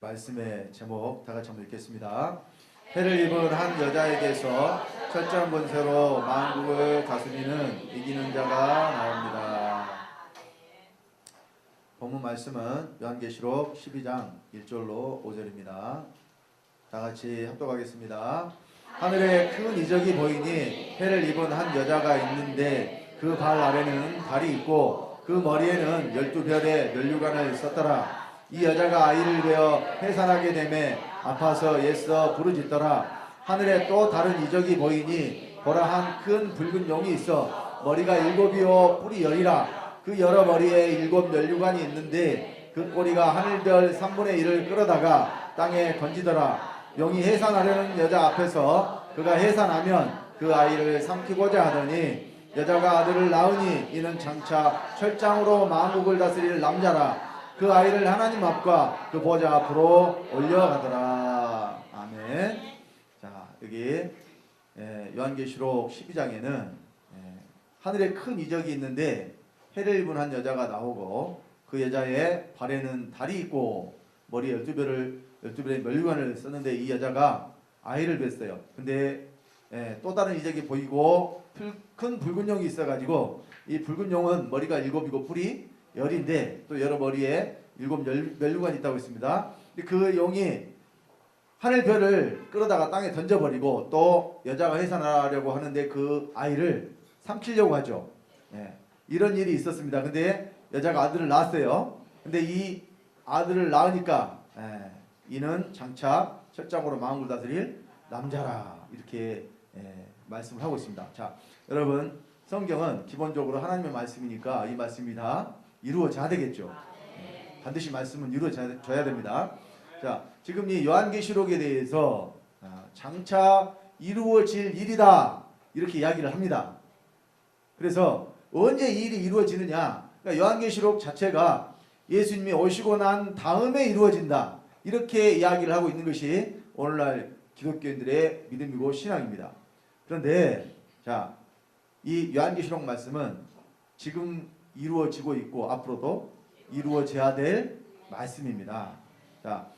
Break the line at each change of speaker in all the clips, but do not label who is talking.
말씀의 제목 다 같이 한번 읽겠습니다. 해를 입은 한 여자에게서 철저한 권세로 만국을 다스리는 이기는 자가 나옵니다. 본문 말씀은 요한계시록 12장 1절로 5절입니다. 다 같이 합독하겠습니다. 하늘에 큰 이적이 보이니 해를 입은 한 여자가 있는데 그 발 아래는 달이 있고 그 머리에는 12별의 면류관을 썼더라. 이 여자가 아이를 베어 해산하게 되매 아파서 애써 부르짖더라. 하늘에 또 다른 이적이 보이니 보라 한 큰 붉은 용이 있어 머리가 7이요 뿔이 10이라. 그 여러 머리에 7 면류관이 있는데 그 꼬리가 하늘별 3분의 1을 끌어다가 땅에 던지더라. 용이 해산하려는 여자 앞에서 그가 해산하면 그 아이를 삼키고자 하더니 여자가 아들을 낳으니 이는 장차 철장으로 만국을 다스릴 남자라. 그 아이를 하나님 앞과 그 보좌 앞으로 올려가더라. 아멘. 자, 여기 요한계시록 12장에는 하늘에 큰 이적이 있는데 해를 입은 한 여자가 나오고 그 여자의 발에는 달이 있고 머리에 12별의 면류관을 썼는데 이 여자가 아이를 뱄어요. 근데 또 다른 이적이 보이고 큰 붉은 용이 있어가지고 이 붉은 용은 머리가 7이고 뿔이 10인데 또 여러 머리에 7 면류관이 있다고 했습니다. 그 용이 하늘별을 끌어다가 땅에 던져버리고 또 여자가 해산하려고 하는데 그 아이를 삼키려고 하죠. 이런 일이 있었습니다. 근데 여자가 아들을 낳았어요. 근데 이 아들을 낳으니까 이는 장차 철장으로 만국을 다스릴 남자라 이렇게 말씀을 하고 있습니다. 자, 여러분 성경은 기본적으로 하나님의 말씀이니까 이 말씀이 다 이루어져야 되겠죠. 반드시 말씀은 이루어져야 됩니다. 자, 지금 이 요한계시록에 대해서 장차 이루어질 일이다 이렇게 이야기를 합니다. 그래서 언제 이 일이 이루어지느냐, 그러니까 요한계시록 자체가 예수님이 오시고 난 다음에 이루어진다 이렇게 이야기를 하고 있는 것이 오늘날 기독교인들의 믿음이고 신앙입니다. 그런데 자, 이 요한계시록 말씀은 지금 이루어지고 있고 앞으로도 이루어져야 될 말씀입니다. 자,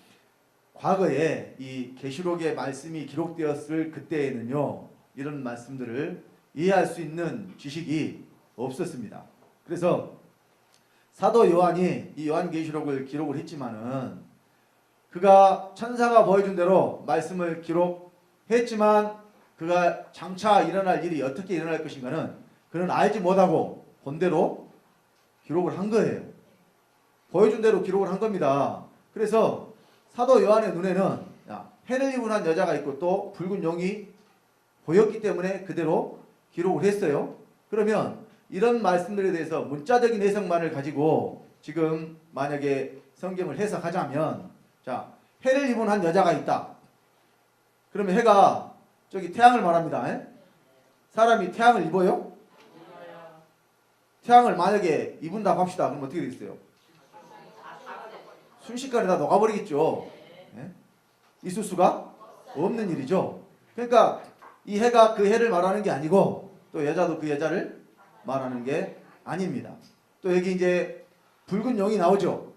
과거에 이 계시록의 말씀이 기록되었을 그때에는요 이런 말씀들을 이해할 수 있는 지식이 없었습니다. 그래서 사도 요한이 이 요한계시록을 기록을 했지만은 그가 천사가 보여준 대로 말씀을 기록했지만 그가 장차 일어날 일이 어떻게 일어날 것인가는 그는 알지 못하고 본대로 기록을 한 거예요. 보여준 대로 기록을 한 겁니다. 그래서 사도 요한의 눈에는 해를 입은 한 여자가 있고 또 붉은 용이 보였기 때문에 그대로 기록을 했어요. 그러면 이런 말씀들에 대해서 문자적인 해석만을 가지고 지금 만약에 성경을 해석하자면 자, 해를 입은 한 여자가 있다. 그러면 해가 저기 태양을 말합니다. 사람이 태양을 입어요? 태양을 만약에 입은다고 합시다. 그럼 어떻게 되겠어요? 순식간에 다 녹아버리겠죠. 있을 수가 없는 일이죠. 그러니까 이 해가 그 해를 말하는 게 아니고 또 여자도 그 여자를 말하는 게 아닙니다. 또 여기 이제 붉은 용이 나오죠.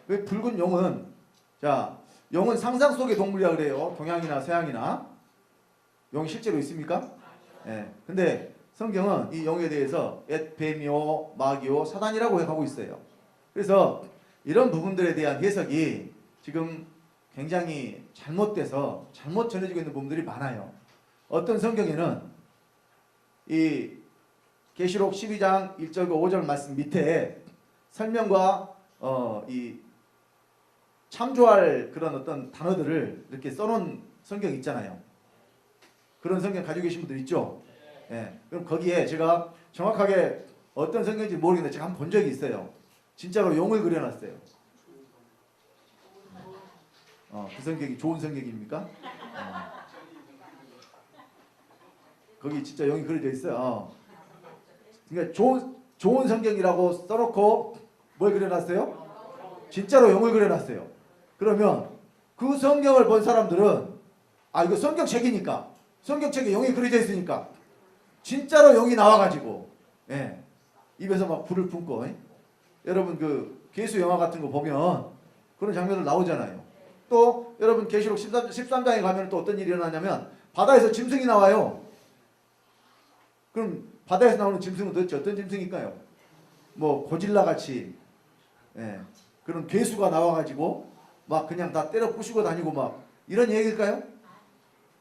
그 붉은 용은 자, 용은 상상 속의 동물이라 그래요. 동양이나 서양이나 용이 실제로 있습니까? 근데 성경은 이 용에 대해서 뱀이요, 마귀요, 사단이라고 하고 있어요. 그래서 이런 부분들에 대한 해석이 지금 굉장히 잘못돼서 잘못 전해지고 있는 부분들이 많아요. 어떤 성경에는 이 계시록 12장 1절과 5절 말씀 밑에 설명과 이 참조할 그런 어떤 단어들을 이렇게 써놓은 성경이 있잖아요. 그런 성경 가지고 계신 분들 있죠? 그럼 거기에 제가 정확하게 어떤 성경인지 모르겠는데 제가 한번 본 적이 있어요. 진짜로 용을 그려놨어요. 그 성경이 좋은 성경입니까? 거기 진짜 용이 그려져 있어요. 그러니까 좋은 성경이라고 써놓고 뭘 그려놨어요? 진짜로 용을 그려놨어요. 그러면 그 성경을 본 사람들은 이거 성경책이니까 성경책에 용이 그려져 있으니까 진짜로 용이 나와가지고 입에서 막 불을 품고 여러분 그 괴수 영화 같은 거 보면 그런 장면들 나오잖아요. 또 여러분 계시록 13장에 가면 또 어떤 일이 일어나냐면 바다에서 짐승이 나와요. 그럼 바다에서 나오는 짐승은 도대체 어떤 짐승일까요? 뭐 고질라 같이 그런 괴수가 나와가지고 막 그냥 다 때려 부수고 다니고 막 이런 얘기일까요?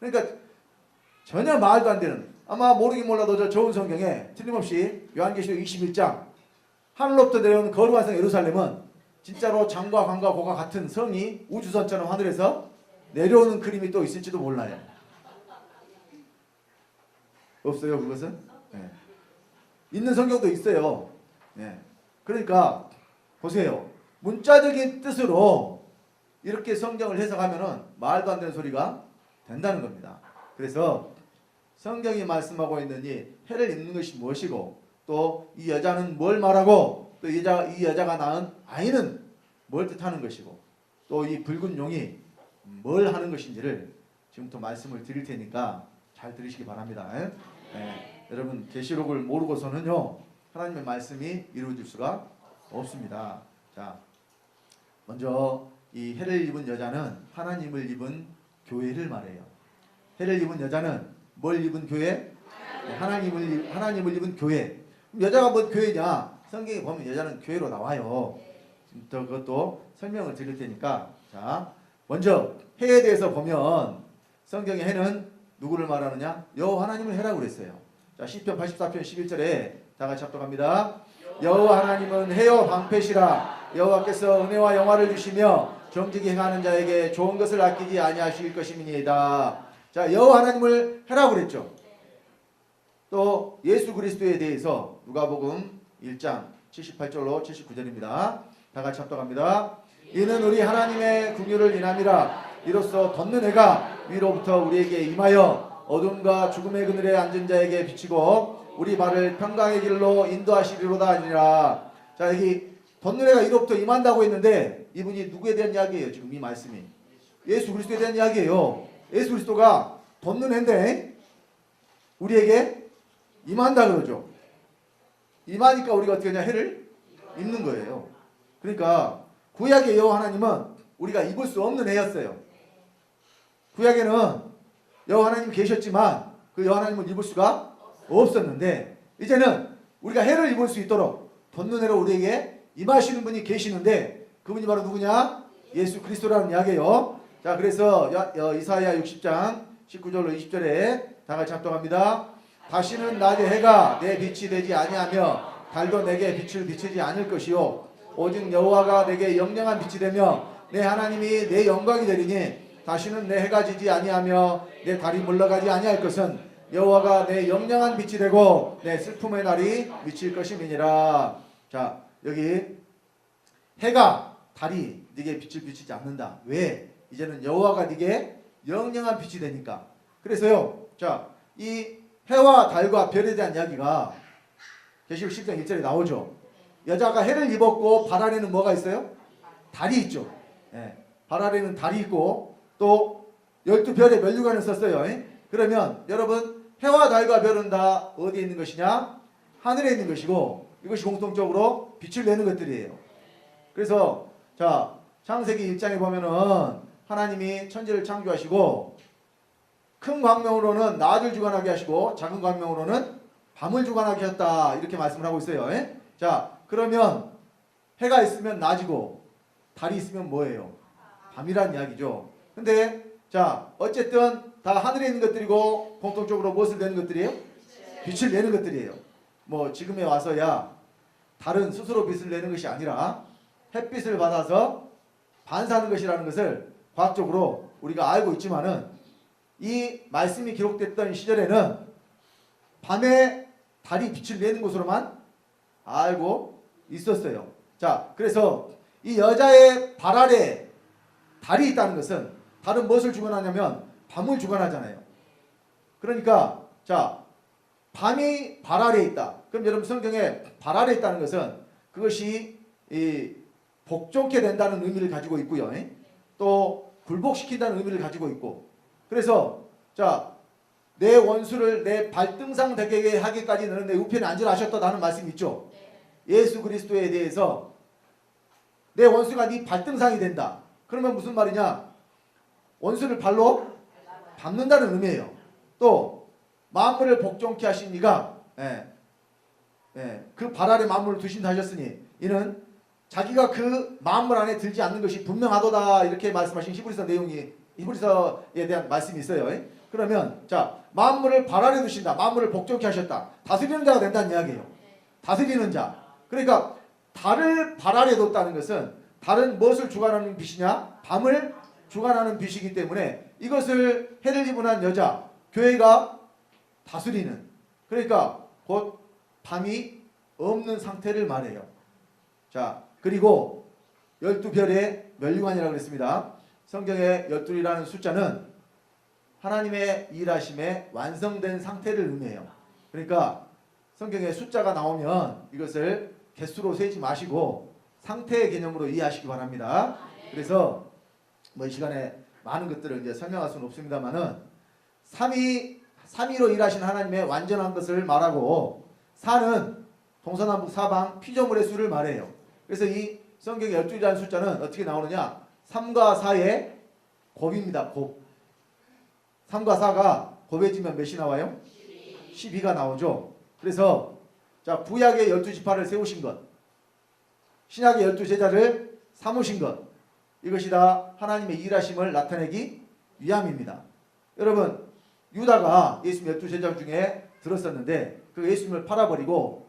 그러니까 전혀 말도 안 되는, 아마 모르긴 몰라도 저 좋은 성경에 틀림없이 요한계시록 21장 하늘로부터 내려오는 거룩한 성 예루살렘은 진짜로 장과 관과 고가 같은 성이 우주선처럼 하늘에서 내려오는 그림이 또 있을지도 몰라요. 없어요 그것은? 있는 성경도 있어요. 그러니까 보세요. 문자적인 뜻으로 이렇게 성경을 해석하면은 말도 안 되는 소리가 된다는 겁니다. 그래서 성경이 말씀하고 있는 이 해를 입는 것이 무엇이고, 또 이 여자는 뭘 말하고, 또 이 여자가 낳은 아이는 뭘 뜻하는 것이고, 또 이 붉은 용이 뭘 하는 것인지를 지금부터 말씀을 드릴 테니까 잘 들으시기 바랍니다. 여러분 계시록을 모르고서는요 하나님의 말씀이 이루어질 수가 없습니다. 자, 먼저 이 해를 입은 여자는 하나님을 입은 교회를 말해요. 해를 입은 여자는 뭘 입은 교회? 하나님을 입은 교회. 여자가 뭔 교회냐? 성경에 보면 여자는 교회로 나와요. 지금부터 그것도 설명을 드릴 테니까, 자, 먼저 해에 대해서 보면 성경의 해는 누구를 말하느냐? 여호와 하나님을 해라고 그랬어요. 자, 시편 84편 11절에 다 같이 합독합니다. 여호와 하나님은 해요 방패시라. 여호와께서 은혜와 영화를 주시며 정직히 행하는 자에게 좋은 것을 아끼지 아니하실 것임이니이다. 자, 여호와 하나님을 해라고 그랬죠. 또 예수 그리스도에 대해서 누가복음 1장 78절로 79절입니다. 다 같이 합독합니다. 이는 우리 하나님의 긍휼을 인함이라. 이로써 덮는 해가 위로부터 우리에게 임하여 어둠과 죽음의 그늘에 앉은 자에게 비치고 우리 발을 평강의 길로 인도하시리로다 하니라. 자, 여기 덮는 해가 위로부터 임한다고 했는데 이분이 누구에 대한 이야기예요? 지금 이 말씀이 예수 그리스도에 대한 이야기예요. 예수 그리스도가 덮는 해인데 우리에게 임한다 그러죠. 임하니까 우리가 어떻게 하냐? 해를 입는 거예요. 그러니까 구약의 여호와 하나님은 우리가 입을 수 없는 해였어요. 구약에는 여호와 하나님 계셨지만 그 여호와 하나님을 입을 수가 없었는데, 이제는 우리가 해를 입을 수 있도록 덮는 해로 우리에게 임하시는 분이 계시는데 그분이 바로 누구냐? 예수 그리스도라는 이야기예요. 자, 그래서 이사야 60장 19절로 20절에 다 같이 합독합니다. 다시는 낮의 해가 내 빛이 되지 아니하며 달도 내게 빛을 비치지 않을 것이요 오직 여호와가 내게 영영한 빛이 되며 내 하나님이 내 영광이 되리니 다시는 내 해가 지지 아니하며 내 달이 물러가지 아니할 것은 여호와가 내 영영한 빛이 되고 내 슬픔의 날이 미칠 것임이니라. 자, 여기 해가 달이 네게 빛을 비치지 않는다. 왜? 이제는 여호와가 네게 영영한 빛이 되니까. 그래서요, 자, 이 해와 달과 별에 대한 이야기가 계시록 10장 1절에 나오죠. 여자가 해를 입었고 발 아래는 뭐가 있어요? 달이 있죠. 발 아래는 달이 있고 또 12별의 면류관을 썼어요. 그러면 여러분 해와 달과 별은 다 어디에 있는 것이냐? 하늘에 있는 것이고 이것이 공통적으로 빛을 내는 것들이에요. 그래서 자, 창세기 1장에 보면은 하나님이 천지를 창조하시고 큰 광명으로는 낮을 주관하게 하시고 작은 광명으로는 밤을 주관하게 하셨다, 이렇게 말씀을 하고 있어요. 자, 그러면 해가 있으면 낮이고 달이 있으면 뭐예요? 밤이란 이야기죠. 근데 자, 어쨌든 다 하늘에 있는 것들이고 공통적으로 무엇을 내는 것들이에요? 빛을 내는 것들이에요. 뭐 지금에 와서야 달은 스스로 빛을 내는 것이 아니라 햇빛을 받아서 반사하는 것이라는 것을 과학적으로 우리가 알고 있지만은 이 말씀이 기록됐던 시절에는 밤에 달이 빛을 내는 것으로만 알고 있었어요. 자, 그래서 이 여자의 발 아래 달이 있다는 것은 달은 무엇을 주관하냐면 밤을 주관하잖아요. 그러니까 자, 밤이 발 아래에 있다. 그럼 여러분 성경에 발 아래에 있다는 것은 그것이 복종케 된다는 의미를 가지고 있고요. 또 굴복시킨다는 의미를 가지고 있고, 그래서 자, 내 원수를 내 발등상 되게 하기까지 너는 내 우편에 앉으라 하셨다는 말씀이 있죠. 예수 그리스도에 대해서 내 원수가 네 발등상이 된다. 그러면 무슨 말이냐? 원수를 발로 밟는다는 의미예요. 또 만물을 복종케 하신 이가 그 발 아래 만물을 두신다 하셨으니 이는 자기가 그 만물 안에 들지 않는 것이 분명하도다 이렇게 말씀하신 히브리서에 대한 말씀이 있어요. 그러면 자 만물을 발 아래 두신다. 만물을 복종케 하셨다. 다스리는 자가 된다는 이야기예요. 다스리는 자. 그러니까 달을 발 아래 뒀다는 것은 달은 무엇을 주관하는 빛이냐? 밤을 주관하는 빛이기 때문에 이것을 해를 입은한 여자 교회가 다스리는 그러니까 곧 밤이 없는 상태를 말해요. 자 그리고 12별의 멸류관이라고 그랬습니다. 성경의 12이라는 숫자는 하나님의 일하심에 완성된 상태를 의미해요. 그러니까 성경에 숫자가 나오면 이것을 개수로 세지 마시고 상태의 개념으로 이해하시기 바랍니다. 그래서 뭐 이 시간에 많은 것들을 이제 설명할 수는 없습니다만은 3위로 일하신 하나님의 완전한 것을 말하고 4는 동서남북 사방 피조물의 수를 말해요. 그래서 이 성경의 12이라는 숫자는 어떻게 나오느냐? 3과 4의 곱입니다. 곱. 3과 4가 곱해지면 몇이 나와요? 12가 나오죠. 그래서 자 구약의 12지파를 세우신 것, 신약의 12제자를 삼으신 것, 이것이 다 하나님의 일하심을 나타내기 위함입니다. 여러분 유다가 예수님 12제자 중에 들었었는데 그 예수님을 팔아버리고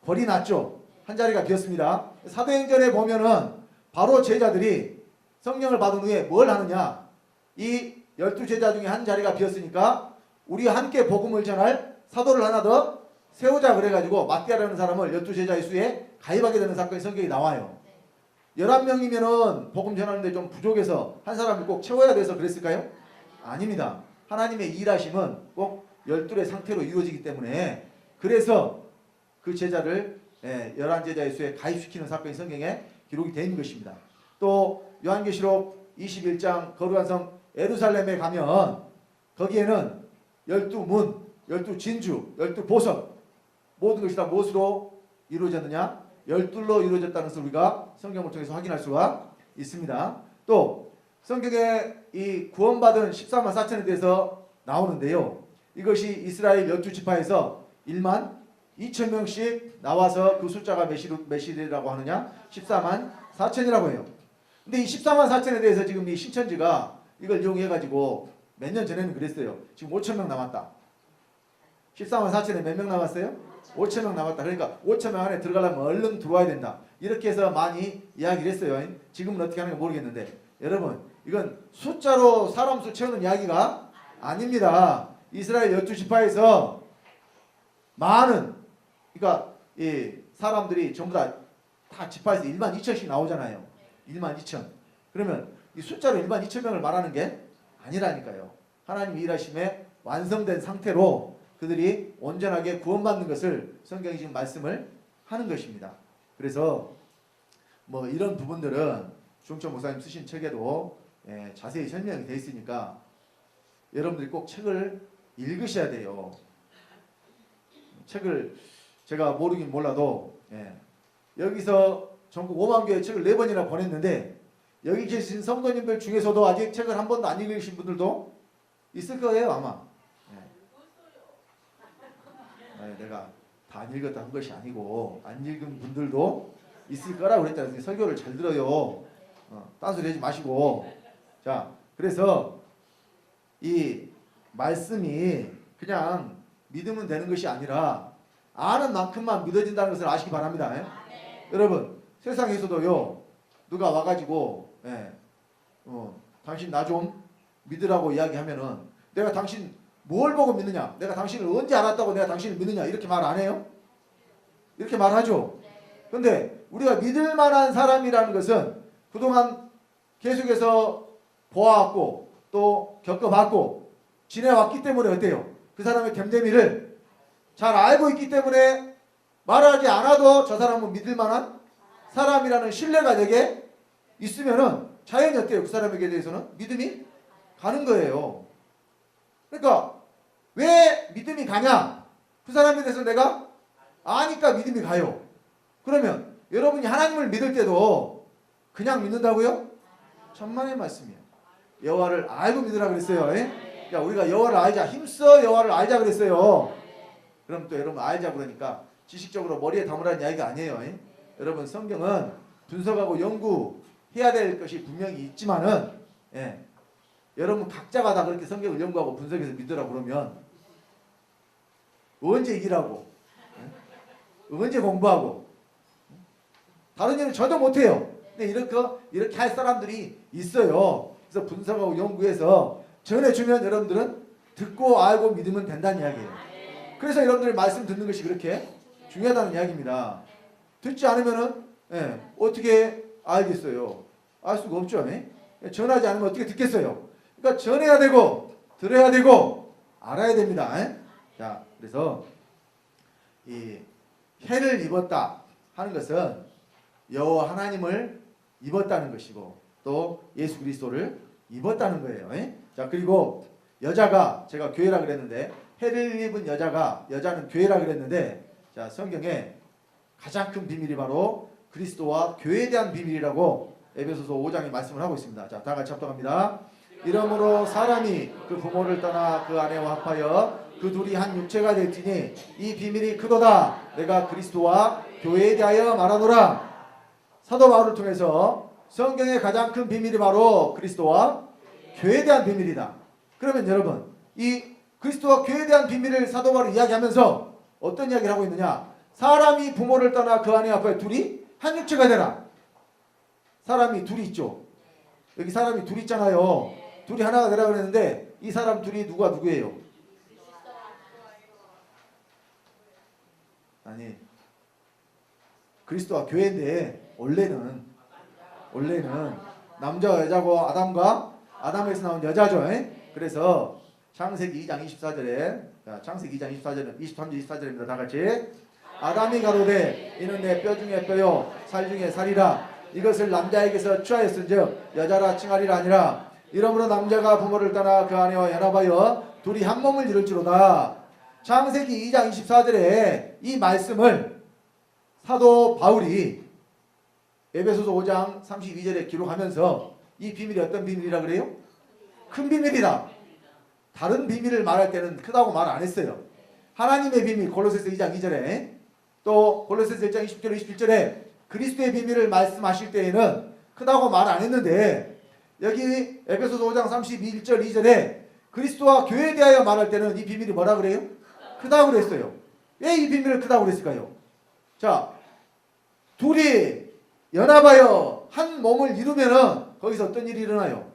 벌이 났죠. 한 자리가 비었습니다. 사도행전에 보면은 바로 제자들이 성령을 받은 후에 뭘 하느냐? 이 12제자 중에 한 자리가 비었으니까 우리와 함께 복음을 전할 사도를 하나 더 세우자 그래가지고 마띠아라는 사람을 12제자의 수에 가입하게 되는 사건이 성경에 나와요. 11명이면은 복음 전하는데 좀 부족해서 한 사람을 꼭 채워야 돼서 그랬을까요? 아닙니다. 하나님의 일하심은 꼭 12의 상태로 이루어지기 때문에 그래서 그 제자를 11제자의 수에 가입시키는 사건이 성경에 기록이 되어 있는 것입니다. 또 요한계시록 21장 거룩한 성 예루살렘에 가면 거기에는 12문, 12진주, 12보석 모든 것이 다 무엇으로 이루어졌느냐? 12로 이루어졌다는 것을 우리가 성경을 통해서 확인할 수가 있습니다. 또 성경에 이 구원받은 14만 4천에 대해서 나오는데요. 이것이 이스라엘 12지파에서 1만 2천 명씩 나와서 그 숫자가 몇이라고 하느냐? 14만 4천이라고 해요. 근데 이 14만 4천에 대해서 지금 이 신천지가 이걸 이용해가지고 몇 년 전에는 그랬어요. 지금 5천 명 남았다. 14만 4천에 몇 명 남았어요? 5천 명 남았다. 그러니까 5천 명 안에 들어가려면 얼른 들어와야 된다. 이렇게 해서 많이 이야기를 했어요. 지금은 어떻게 하는지 모르겠는데 여러분 이건 숫자로 사람 수 채우는 이야기가 아닙니다. 이스라엘 12지파에서 많은 그러니까 이 사람들이 전부 다 지파에서 1만 2천씩 나오잖아요. 1만 2천. 그러면 이 숫자로 1만 2천 명을 말하는 게 아니라니까요. 하나님 일하심에 완성된 상태로 그들이 온전하게 구원받는 것을 성경이 지금 말씀을 하는 것입니다. 그래서 뭐 이런 부분들은 중천 목사님 쓰신 책에도 자세히 설명이 되어 있으니까 여러분들이 꼭 책을 읽으셔야 돼요. 책을 제가 모르긴 몰라도 여기서 전국 5만 교회 책을 4번이나 보냈는데 여기 계신 성도님들 중에서도 아직 책을 한 번도 안 읽으신 분들도 있을 거예요 아마. 내가 다 안 읽었다 한 것이 아니고 안 읽은 분들도 있을 거라고 그랬잖아요. 설교를 잘 들어요. 딴소리 하지 마시고. 자, 그래서 이 말씀이 그냥 믿으면 되는 것이 아니라 아는 만큼만 믿어진다는 것을 아시기 바랍니다. 여러분 세상에서도요 누가 와가지고 당신 나 좀 믿으라고 이야기하면은 내가 당신 뭘 보고 믿느냐? 내가 당신을 언제 알았다고 내가 당신을 믿느냐? 이렇게 말 안 해요? 이렇게 말하죠. 그런데 우리가 믿을 만한 사람이라는 것은 그동안 계속해서 보아왔고 또 겪어봤고 지내왔기 때문에 어때요? 그 사람의 됨됨이를 잘 알고 있기 때문에 말하지 않아도 저 사람은 믿을 만한 사람이라는 신뢰가 내게 있으면은 자연히 어때요? 그 사람에게 대해서는 믿음이 가는 거예요. 그러니까 왜 믿음이 가냐? 그 사람에 대해서 내가 아니까 믿음이 가요. 그러면 여러분이 하나님을 믿을 때도 그냥 믿는다고요? 천만의 말씀이에요. 여호와를 알고 믿으라 그랬어요. 예? 야, 우리가 여호와를 알자, 힘써 여호와를 알자 그랬어요. 그럼 또 여러분 알자 그러니까 지식적으로 머리에 담으라는 이야기가 아니에요. 예? 여러분 성경은 분석하고 연구해야 될 것이 분명히 있지만은, 예, 여러분 각자가 다 그렇게 성경을 연구하고 분석해서 믿으라 그러면 언제 이기라고, 예? 언제 공부하고, 다른 일은 저도 못해요. 근데 이렇게 할 사람들이 있어요. 그래서 분석하고 연구해서 전해주면 여러분들은 듣고 알고 믿으면 된다는 이야기예요. 그래서 여러분들이 말씀 듣는 것이 그렇게 중요하다는 이야기입니다. 듣지 않으면은, 예, 어떻게 알겠어요? 알 수가 없죠. 예? 전하지 않으면 어떻게 듣겠어요? 그러니까 전해야 되고 들어야 되고 알아야 됩니다. 예? 자, 그래서 이 해를 입었다 하는 것은 여호와 하나님을 입었다는 것이고 또 예수 그리스도를 입었다는 거예요. 예? 자, 그리고 여자가, 제가 교회라 그랬는데 해를 입은 여자는 교회라 그랬는데, 자, 성경에 가장 큰 비밀이 바로 그리스도와 교회에 대한 비밀이라고 에베소서 5장에 말씀을 하고 있습니다. 자, 다 같이 합독합니다. 이러므로 사람이 그 부모를 떠나 그 아내와 합하여 그 둘이 한 육체가 될지니 이 비밀이 크도다. 내가 그리스도와 교회에 대하여 말하노라. 사도 바울을 통해서 성경의 가장 큰 비밀이 바로 그리스도와 교회에 대한 비밀이다. 그러면 여러분, 이 그리스도와 교회에 대한 비밀을 사도 바울이 이야기하면서 어떤 이야기를 하고 있느냐? 사람이 부모를 떠나 그 아내 앞에 둘이 한 육체가 되라. 사람이 둘이 있죠. 여기 사람이 둘이 있잖아요. 둘이 하나가 되라 그랬는데 이 사람 둘이 누구예요? 아니, 그리스도와 교회인데 원래는 남자와 여자고 아담에서 나온 여자죠. 그래서 창세기 2장 24절에, 창세기 2장 24절은 23절 24절입니다. 다 같이. 아담이 가로되 이는 내 뼈 중에 뼈요 살 중에 살이라. 이것을 남자에게서 취하였은즉 여자라 칭하리라 아니라. 이러므로 남자가 부모를 떠나 그 아내와 연합하여 둘이 한 몸을 이룰지로다. 창세기 2장 24절에 이 말씀을 사도 바울이 에베소서 5장 32절에 기록하면서 이 비밀이 어떤 비밀이라 그래요? 큰 비밀이다. 다른 비밀을 말할 때는 크다고 말 안 했어요. 하나님의 비밀 골로새서 2장 2절에 또 골로새서 1장 20절 21절에 그리스도의 비밀을 말씀하실 때에는 크다고 말 안 했는데, 여기 에베소서 5장 31절 2절에 그리스도와 교회에 대하여 말할 때는 이 비밀이 뭐라 그래요? 크다고 그랬어요. 왜 이 비밀을 크다고 그랬을까요? 자, 둘이 연합하여 한 몸을 이루면은 거기서 어떤 일이 일어나요?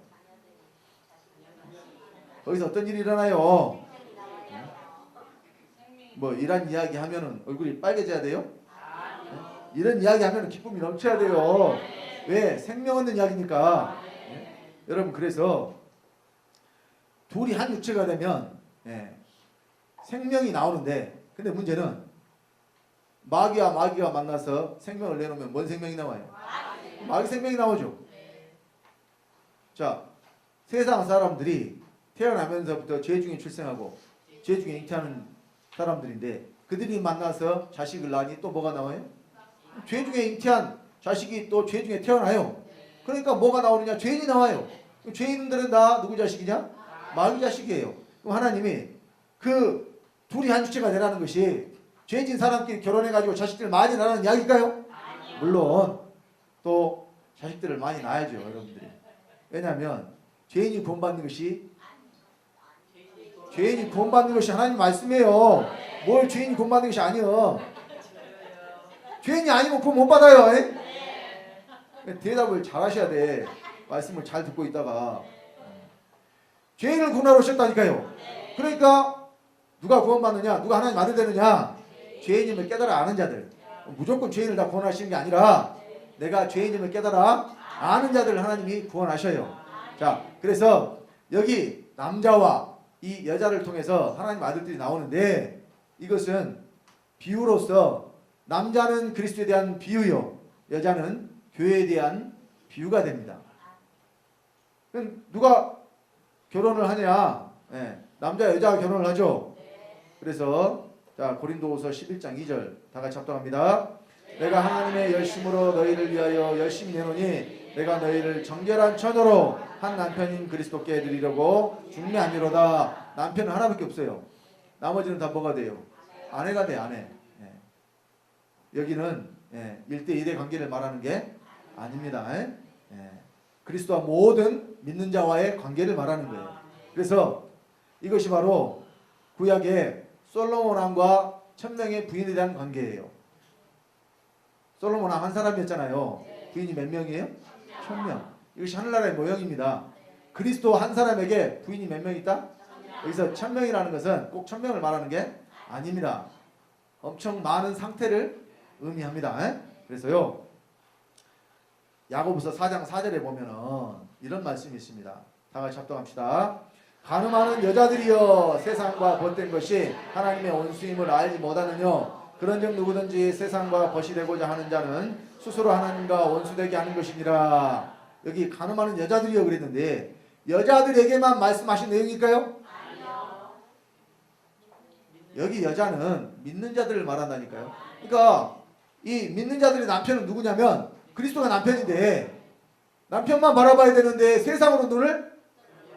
뭐 이런 이야기 하면은 얼굴이 빨개져야 돼요? 이런 이야기 하면은 기쁨이 넘쳐야 돼요. 왜? 생명 얻는 이야기니까. 여러분, 그래서 둘이 한 육체가 되면, 생명이 나오는데, 근데 문제는 마귀가 만나서 생명을 내놓으면 뭔 생명이 나와요? 마귀 생명이 나오죠. 자, 세상 사람들이 태어나면서부터 죄 중에 출생하고 죄 중에 잉태하는 사람들인데, 그들이 만나서 자식을 낳으니 또 뭐가 나와요? 죄 중에 잉태한 자식이 또 죄 중에 태어나요. 그러니까 뭐가 나오느냐? 죄인이 나와요. 죄인들은 다 누구 자식이냐? 마귀 자식이에요. 그럼 하나님이 그 둘이 한 육체가 되라는 것이 죄진 사람끼리 결혼해가지고 자식들 많이 낳는 이야기일까요? 물론 또 자식들을 많이 낳아야죠, 여러분들이. 왜냐하면 죄인이 구원받는 것이 하나님 말씀이에요. 뭘 죄인이 구원받는 것이 아니에요. 죄인이 아니면 구원 못 받아요. 대답을 잘 하셔야 돼. 말씀을 잘 듣고 있다가. 죄인을 구원하러 오셨다니까요. 그러니까 누가 구원받느냐? 누가 하나님 아들 되느냐? 죄인임을 깨달아 아는 자들. 무조건 죄인을 다 구원하시는 게 아니라 내가 죄인임을 깨달아 아는 자들을 하나님이 구원하셔요. 자, 그래서 여기 남자와 이 여자를 통해서 하나님 아들들이 나오는데, 이것은 비유로서 남자는 그리스도에 대한 비유요, 여자는 교회에 대한 비유가 됩니다. 그럼 누가 결혼을 하냐? 남자 여자가 결혼을 하죠. 그래서 자, 고린도후서 11장 2절 다 같이 합독합니다. 내가 하나님의 열심으로 너희를 위하여 열심히 내노니 내가 너희를 정결한 처녀로 한 남편인 그리스도께 드리려고 중매함이로다. 남편은 하나밖에 없어요. 나머지는 다 뭐가 돼요? 아내가 돼, 아내. 여기는 1대1의 관계를 말하는 게 아닙니다. 그리스도와 모든 믿는 자와의 관계를 말하는 거예요. 그래서 이것이 바로 구약의 솔로몬 왕과 1000명의 부인에 대한 관계예요. 솔로몬 왕 한 사람이었잖아요. 부인이 몇 명이에요? 1000명. 이것이 하늘나라의 모형입니다. 그리스도 한 사람에게 부인이 몇 명 있다? 여기서 1000명이라는 것은 꼭 1000명을 말하는 게 아닙니다. 엄청 많은 상태를 의미합니다. 그래서요, 야고보서 4장 4절에 보면은 이런 말씀이 있습니다. 다 같이 합독합시다. 간음하는 여자들이여 세상과 벗된 것이 하나님의 온수임을 알지 못하느뇨. 그런즉 누구든지 세상과 벗이 되고자 하는 자는 스스로 하나님과 원수되게 하는 것이니라. 여기 간음하는 여자들이여 그랬는데 여자들에게만 말씀하신 내용일까요? 여기 여자는 믿는 자들을 말한다니까요. 그러니까 이 믿는 자들의 남편은 누구냐면 그리스도가 남편인데 남편만 바라봐야 되는데 세상으로 눈을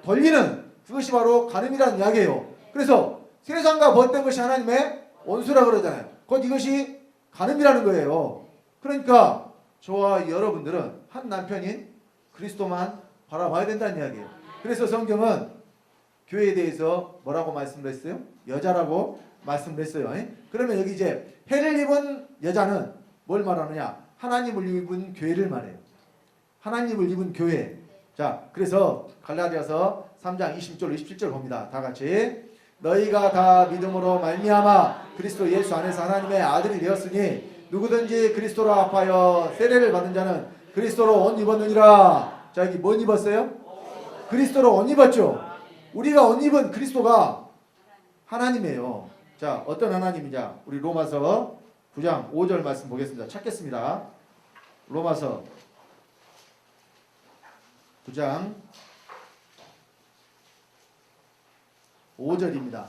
돌리는, 그것이 바로 간음이라는 이야기예요. 그래서 세상과 벗된 것이 하나님의 원수라 그러잖아요. 곧 이것이 간음이라는 거예요. 그러니까 저와 여러분들은 한 남편인 그리스도만 바라봐야 된다는 이야기예요. 그래서 성경은 교회에 대해서 뭐라고 말씀을 했어요? 여자라고 말씀을 했어요. 그러면 여기 이제 해를 입은 여자는 뭘 말하느냐? 하나님을 입은 교회를 말해요. 하나님을 입은 교회. 자, 그래서 갈라디아서 3장 20절 27절 봅니다. 다 같이. 너희가 다 믿음으로 말미암아 그리스도 예수 안에서 하나님의 아들이 되었으니 누구든지 그리스도로 합하여 세례를 받은 자는 그리스도로 옷 입었느니라. 자, 여기 뭔 입었어요? 그리스도로 옷 입었죠. 우리가 옷 입은 그리스도가 하나님이에요. 자, 어떤 하나님이냐? 우리 로마서 9장 5절 말씀 보겠습니다. 찾겠습니다. 로마서 9장 5절입니다.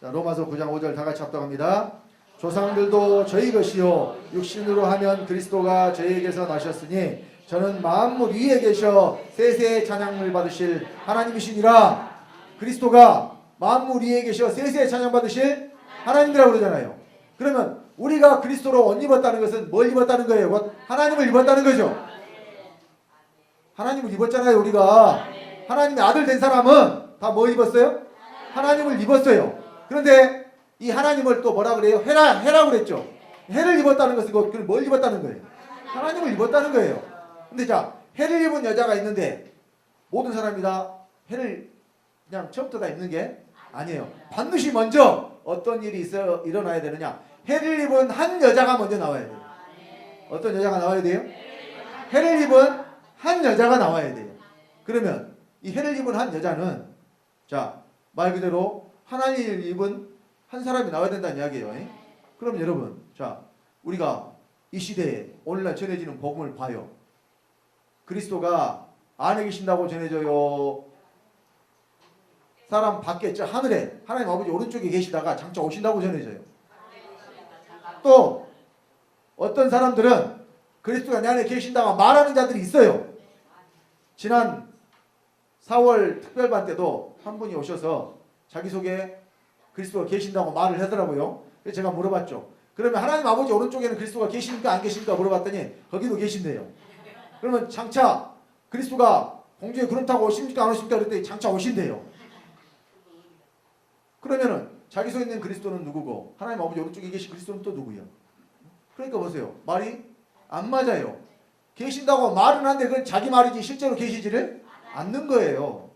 자, 로마서 9장 5절 다 같이 합독합니다. 조상들도 저희 것이요 육신으로 하면 그리스도가 저희에게서 나셨으니 저는 만물 위에 계셔 세세의 찬양을 받으실 하나님이시니라. 그리스도가 만물 위에 계셔 세세의 찬양 받으실 하나님이라고 그러잖아요. 그러면 우리가 그리스도로 옷 입었다는 것은 뭘 입었다는 거예요? 하나님을 입었다는 거죠. 하나님을 입었잖아요. 우리가 하나님의 아들 된 사람은 다 뭐 입었어요? 하나님을 입었어요. 그런데 이 하나님을 또 뭐라 그래요? 해라고 그랬죠. 해를 입었다는 것은 그걸 뭘 입었다는 거예요? 하나님을 입었다는 거예요. 근데 자, 해를 입은 여자가 있는데 모든 사람이 다 해를 그냥 처음부터 다 입는 게 아니에요. 반드시 먼저 어떤 일이 일어나야 되느냐? 해를 입은 한 여자가 먼저 나와야 돼요. 어떤 여자가 나와야 돼요? 해를 입은 한 여자가 나와야 돼요. 그러면 이 해를 입은 한 여자는 자, 말 그대로 하나님을 입은 한 사람이 나와야 된다는 이야기예요. 그럼 여러분, 자, 우리가 이 시대에 오늘날 전해지는 복음을 봐요. 그리스도가 안에 계신다고 전해져요. 사람 밖에 저 하늘에 하나님 아버지 오른쪽에 계시다가 장차 오신다고 전해져요. 또 어떤 사람들은 그리스도가 내 안에 계신다고 말하는 자들이 있어요. 지난 4월 특별반 때도 한 분이 오셔서 자기소개 그리스도가 계신다고 말을 하더라고요. 그래서 제가 물어봤죠. 그러면 하나님 아버지 오른쪽에는 그리스도가 계십니까 안 계십니까 물어봤더니 거기도 계신대요. 그러면 장차 그리스도가 공중에 구름 타고 오십니까 안 오십니까 그랬더니 장차 오신대요. 그러면은 자기 속에 있는 그리스도는 누구고 하나님 아버지 오른쪽에 계신 그리스도는 또 누구예요? 그러니까 보세요. 말이 안 맞아요. 계신다고 말은 한데 그건 자기 말이지 실제로 계시지를 않는 거예요.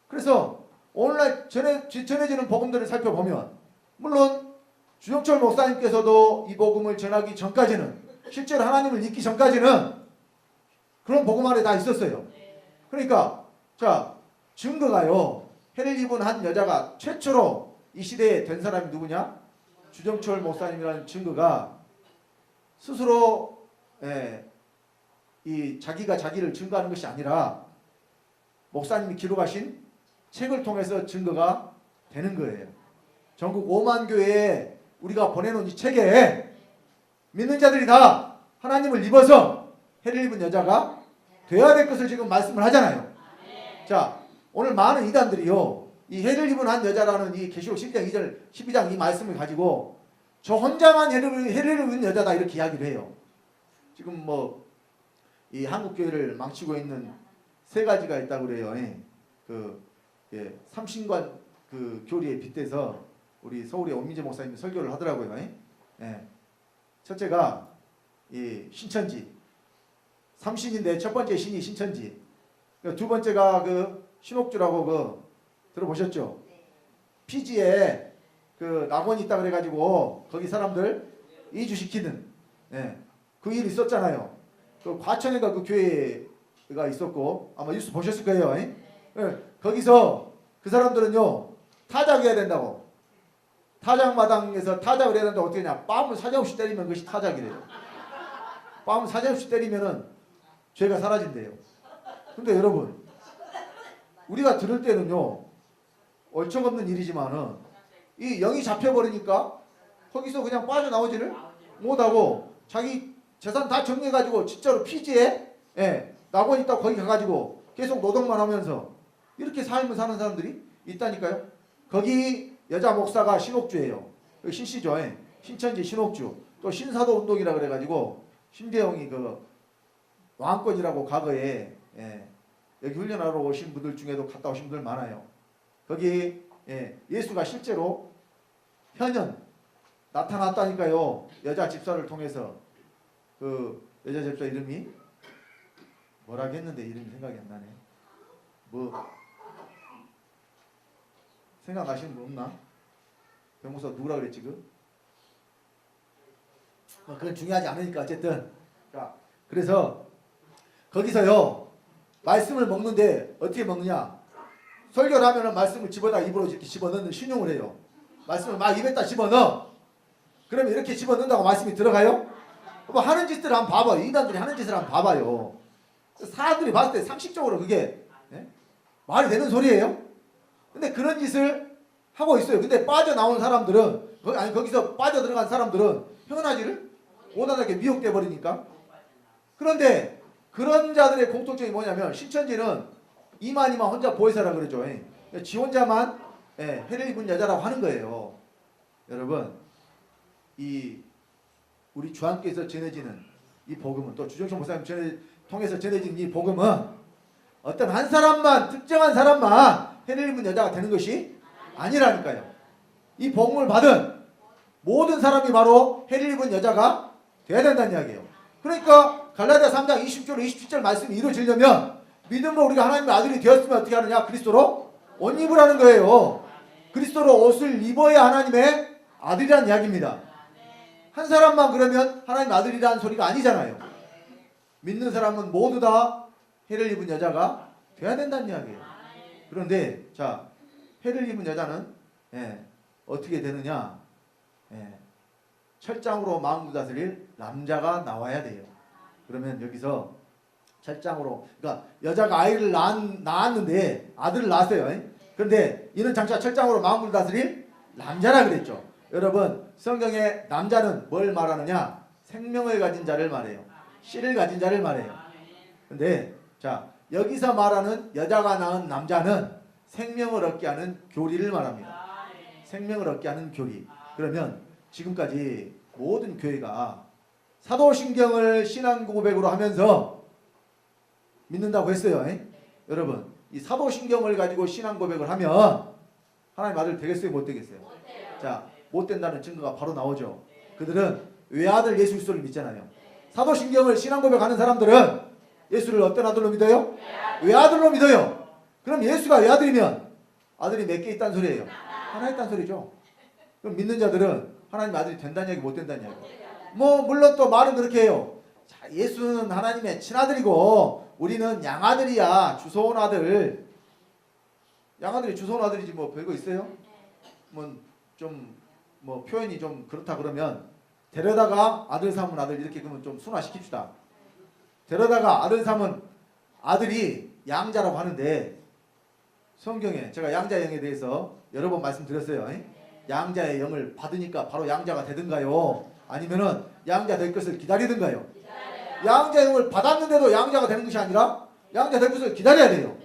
그래서 오늘날 전해지는 복음들을 살펴보면 물론 주영철 목사님께서도 이 복음을 전하기 전까지는 실제로 하나님을 믿기 전까지는 그런 복음 안에 다 있었어요. 그러니까 자, 증거가요. 해를 입은 한 여자가 최초로 이 시대에 된 사람이 누구냐? 주정철 목사님이라는 증거가 스스로 이 자기가 자기를 증거하는 것이 아니라 목사님이 기록하신 책을 통해서 증거가 되는 거예요.
전국 5만 교회에 우리가 보내놓은 이 책에 믿는 자들이 다 하나님을 입어서 해를 입은 여자가 돼야 될 것을 지금 말씀을 하잖아요. 자, 오늘 많은 이단들이요, 이 해를 입은 한 여자라는 이 계시록 12장 2절 12장 이 말씀을 가지고 저 혼자만 해를 입은 여자다 이렇게 이야기를 해요. 지금 뭐 이 한국 교회를 망치고 있는 세 가지가 있다고 그래요. 삼신관 그 교리에 빗대서 우리 서울의 원민재 목사님이 설교를 하더라고요. 첫째가 이 신천지, 삼신인데 첫 번째 신이 신천지, 두 번째가 그 신옥주라고 그 들어보셨죠? 피지에 그 낙원이 있다 그래가지고 거기 사람들 이주시키는 그 일 있었잖아요. 그 과천에가 그 교회가 있었고 아마 뉴스 보셨을 거예요. 거기서 그 사람들은요 타작해야 된다고, 타작마당에서 타작을 해야 된다고. 어떻게 하냐, 뺨을 사정없이 때리면 그것이 타작이래요. 뺨을 사정없이 때리면은 죄가 사라진대요. 근데 여러분, 우리가 들을 때는요 얼척없는 일이지만은 이 영이 잡혀버리니까 거기서 그냥 빠져나오지를 못하고 자기 재산 다 정리해가지고 진짜로 피지에 낙원 있다고 거기 가가지고 계속 노동만 하면서 이렇게 삶을 사는 사람들이 있다니까요. 거기 여자 목사가 신옥주예요. 신씨죠. 신천지 신옥주. 또 신사도 운동이라 그래가지고 신대영이 그 왕권이라고 과거에 여기 훈련하러 오신 분들 중에도 갔다 오신 분들 많아요. 거기 예수가 실제로 현현 나타났다니까요. 여자 집사를 통해서. 그 여자 집사 이름이 뭐라 했는데 이름이 생각이 안 나네. 뭐 생각나시는 분 없나? 변호사 누구라 그랬지 그? 그건 중요하지 않으니까 어쨌든. 자, 그래서 거기서요 말씀을 먹는데 어떻게 먹느냐? 설교를 하면은 말씀을 집어다 입으로 이렇게 집어넣는 신용을 해요. 말씀을 막 입에다 집어넣어. 그러면 이렇게 집어넣는다고 말씀이 들어가요? 뭐 하는 짓들을 한번 봐봐요. 이단들이 하는 짓을 한번 봐봐요. 사람들이 봤을 때 상식적으로 그게 말이 되는 소리예요? 근데 그런 짓을 하고 있어요. 근데 빠져나온 사람들은 거기서 빠져들어간 사람들은 표현하지를 못하게 미혹돼 버리니까. 그런데 그런 자들의 공통점이 뭐냐면 신천지는 이만 혼자 보혜사라 그러죠. 지 혼자만 해를 입은 여자라고 하는 거예요. 여러분, 이 우리 주한께서 전해지는 이 복음은, 또 주정청 목사님 통해서 전해지는 이 복음은 어떤 한 사람만, 특정한 사람만 해를 입은 여자가 되는 것이 아니라니까요. 이 복음을 받은 모든 사람이 바로 해를 입은 여자가 돼야 된다는 이야기예요. 그러니까 갈라디아 3장 20절 27절 말씀이 이루어지려면 믿음으로 우리가 하나님의 아들이 되었으면 어떻게 하느냐? 그리스도로 옷 입으라는 거예요. 그리스도로 옷을 입어야 하나님의 아들이라는 이야기입니다. 한 사람만 그러면 하나님 아들이라는 소리가 아니잖아요. 믿는 사람은 모두 다 해를 입은 여자가 돼야 된다는 이야기예요. 그런데 자, 해를 입은 여자는 어떻게 되느냐? 철장으로 마음을 다스릴 남자가 나와야 돼요. 그러면 여기서 철장으로, 그러니까 여자가 아이를 낳았는데 아들을 낳았어요. 그런데 이는 장차 철장으로 마음을 다스릴 남자라 그랬죠. 여러분, 성경에 남자는 뭘 말하느냐? 생명을 가진 자를 말해요. 씨를 가진 자를 말해요. 근데 자, 여기서 말하는 여자가 낳은 남자는 생명을 얻게 하는 교리를 말합니다. 생명을 얻게 하는 교리. 그러면 지금까지 모든 교회가 사도신경을 신앙 고백으로 하면서 믿는다고 했어요. 여러분, 이 사도신경을 가지고 신앙 고백을 하면 하나님 아들 되겠어요? 못 되겠어요? 자, 못 된다는 증거가 바로 나오죠. 그들은 외아들 예수 그리스도를 믿잖아요. 사도신경을 신앙 고백하는 사람들은 예수를 어떤 아들로 믿어요? 외아들로 믿어요. 그럼 예수가 외아들이면 아들이 몇 개 있다는 소리예요? 하나 있다는 소리죠. 그럼 믿는 자들은 하나님 아들이 된다는 얘기 못 된다는 얘기. 뭐 물론 또 말은 그렇게 해요. 자, 예수는 하나님의 친아들이고 우리는 양아들이야. 주소온 아들. 양아들이 주소온 아들이지 뭐 별거 있어요? 뭐 표현이 좀 그렇다 그러면 데려다가 아들 삼은 아들 이렇게 그러면 좀 순화시킵시다. 데려다가 아들 삼은 아들이 양자라고 하는데 성경에 제가 양자형에 대해서 여러 번 말씀드렸어요. 양자의 영을 받으니까 바로 양자가 되든가요? 아니면은 양자 될 것을 기다리든가요? 양자 영을 받았는데도 양자가 되는 것이 아니라 양자 될 것을 기다려야 돼요.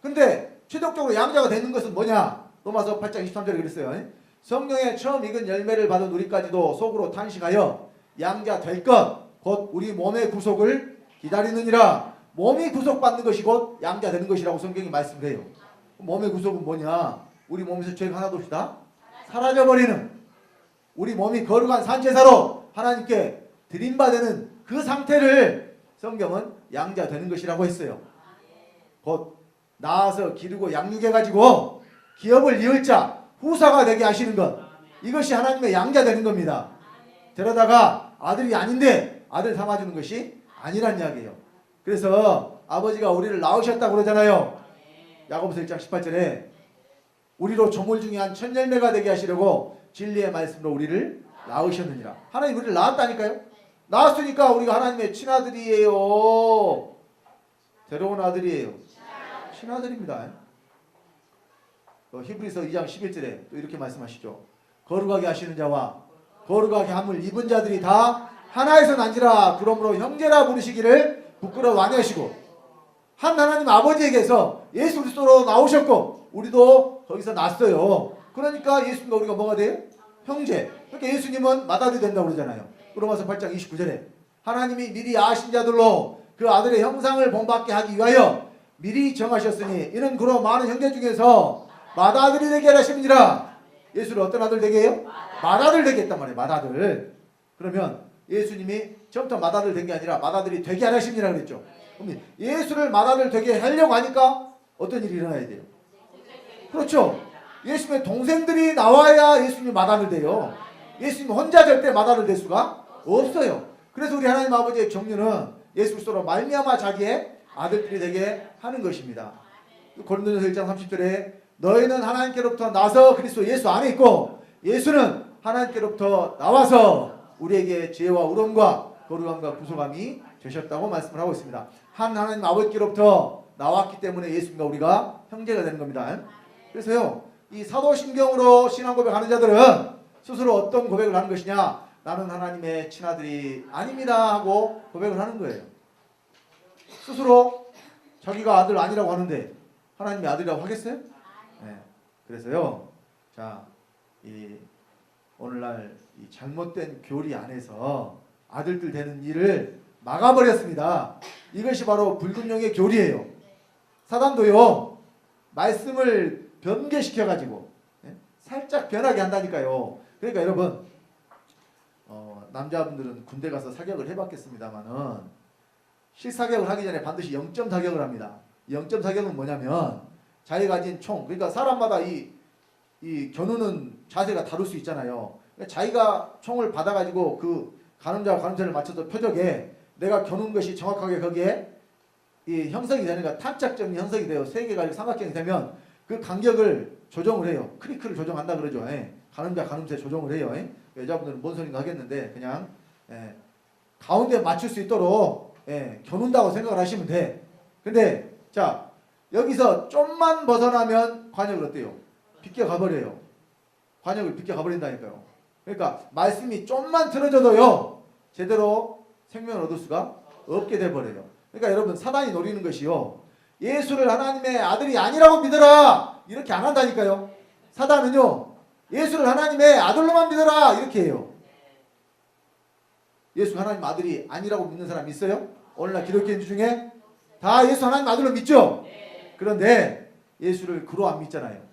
근데 최종적으로 양자가 되는 것은 뭐냐? 로마서 8장 23절에 그랬어요. 성령의 처음 익은 열매를 받은 우리까지도 속으로 탄식하여 양자 될 것, 곧 우리 몸의 구속을 기다리느니라. 몸이 구속받는 것이 곧 양자 되는 것이라고 성경이 말씀을 해요. 몸의 구속은 뭐냐? 우리 몸에서 죄가 하나도 없이 다 사라져버리는, 우리 몸이 거룩한 산제사로 하나님께 드림받는 그 상태를 성경은 양자 되는 것이라고 했어요. 곧 나아서 기르고 양육해가지고 기업을 이을 자, 후사가 되게 하시는 것, 이것이 하나님의 양자 되는 겁니다. 데려다가 아들이 아닌데 아들 삼아주는 것이 아니란 이야기예요. 그래서 아버지가 우리를 낳으셨다고 그러잖아요. 야고보서 1장 18절에 우리로 조물 중에 한 천열매가 되게 하시려고 진리의 말씀으로 우리를 낳으셨느니라. 하나님 우리를 낳았다니까요. 낳았으니까 우리가 하나님의 친아들이에요. 데려온 아들이에요. 친아들입니다. 히브리서 2장 11절에 또 이렇게 말씀하시죠. 거룩하게 하시는 자와 거룩하게 함을 입은 자들이 다 하나에서 난지라. 그러므로 형제라 부르시기를 부끄러워 아니하시고, 한 하나님 아버지에게서 예수 그리스도로 나오셨고 우리도 거기서 났어요. 그러니까 예수님과 우리가 뭐가 돼요? 형제. 그러니까 예수님은 맏아들이 된다고 그러잖아요. 로마서 8장 29절에 하나님이 미리 아신 자들로 그 아들의 형상을 본받게 하기 위하여 미리 정하셨으니 이는 그로 많은 형제 중에서 맏아들이 되게 하심이니라. 예수를 어떤 아들 되게 해요? 맏아들 되게 했단 말이에요. 맏아들. 그러면 예수님이 처음부터 맏아들 된 게 아니라 맏아들이 되게 하심이라 그랬죠. 그럼 예수를 맏아들 되게 하려고 하니까 어떤 일이 일어나야 돼요? 그렇죠. 예수님의 동생들이 나와야 예수님이 맏아들 돼요. 예수님 혼자 절대 맏아들 될 수가 없어요. 그래서 우리 하나님 아버지의 경륜은 예수 그리스도로 말미암아 자기의 아들들이 되게 하는 것입니다. 고린도전서 1장 30절에 너희는 하나님께로부터 나서 그리스도 예수 안에 있고 예수는 하나님께로부터 나와서 우리에게 지혜와 의로움과 거룩함과 구속함이 되셨다고 말씀을 하고 있습니다. 한 하나님 아버지께로부터 나왔기 때문에 예수님과 우리가 형제가 되는 겁니다. 그래서요, 이 사도신경으로 신앙 고백하는 자들은 스스로 어떤 고백을 하는 것이냐? 나는 하나님의 친아들이 아닙니다 하고 고백을 하는 거예요. 스스로 자기가 아들 아니라고 하는데 하나님의 아들이라고 하겠어요? 네. 그래서요, 자, 이 오늘날 이 잘못된 교리 안에서 아들들 되는 일을 막아버렸습니다. 이것이 바로 불금령의 교리예요. 사단도요, 말씀을 변개시켜가지고 살짝 변하게 한다니까요. 그러니까 여러분, 남자분들은 군대 가서 사격을 해봤겠습니다만은 실사격을 하기 전에 반드시 0점 사격을 합니다. 0점 사격은 뭐냐면 자기가 가진 총, 그러니까 사람마다 이 겨누는 자세가 다를 수 있잖아요. 자기가 총을 받아가지고 그 가늠자와 가늠쇠를 맞춰서 표적에 내가 겨눈 것이 정확하게 거기에 이 형성이 되는가, 탄착점이 형성이 돼요. 세 개가 삼각형이 되면 그 간격을 조정을 해요. 크리크를 조정한다 그러죠. 가늠자 가늠쇠 조정을 해요. 여자분들은 뭔 소린가 하겠는데 그냥 가운데 맞출 수 있도록 겨눈다고 생각을 하시면 돼. 근데 자, 여기서 좀만 벗어나면 관역을 어때요? 비껴가버려요. 관역을 비껴가버린다니까요. 그러니까 말씀이 좀만 틀어져도요, 제대로 생명을 얻을 수가 없게 돼버려요. 그러니까 여러분, 사단이 노리는 것이요, 예수를 하나님의 아들이 아니라고 믿어라 이렇게 안 한다니까요. 사단은요, 예수를 하나님의 아들로만 믿어라 이렇게 해요. 예수 하나님 아들이 아니라고 믿는 사람 있어요? 오늘날 기독교인 중에 다 예수 하나님 아들로 믿죠? 그런데 예수를 그로 안 믿잖아요.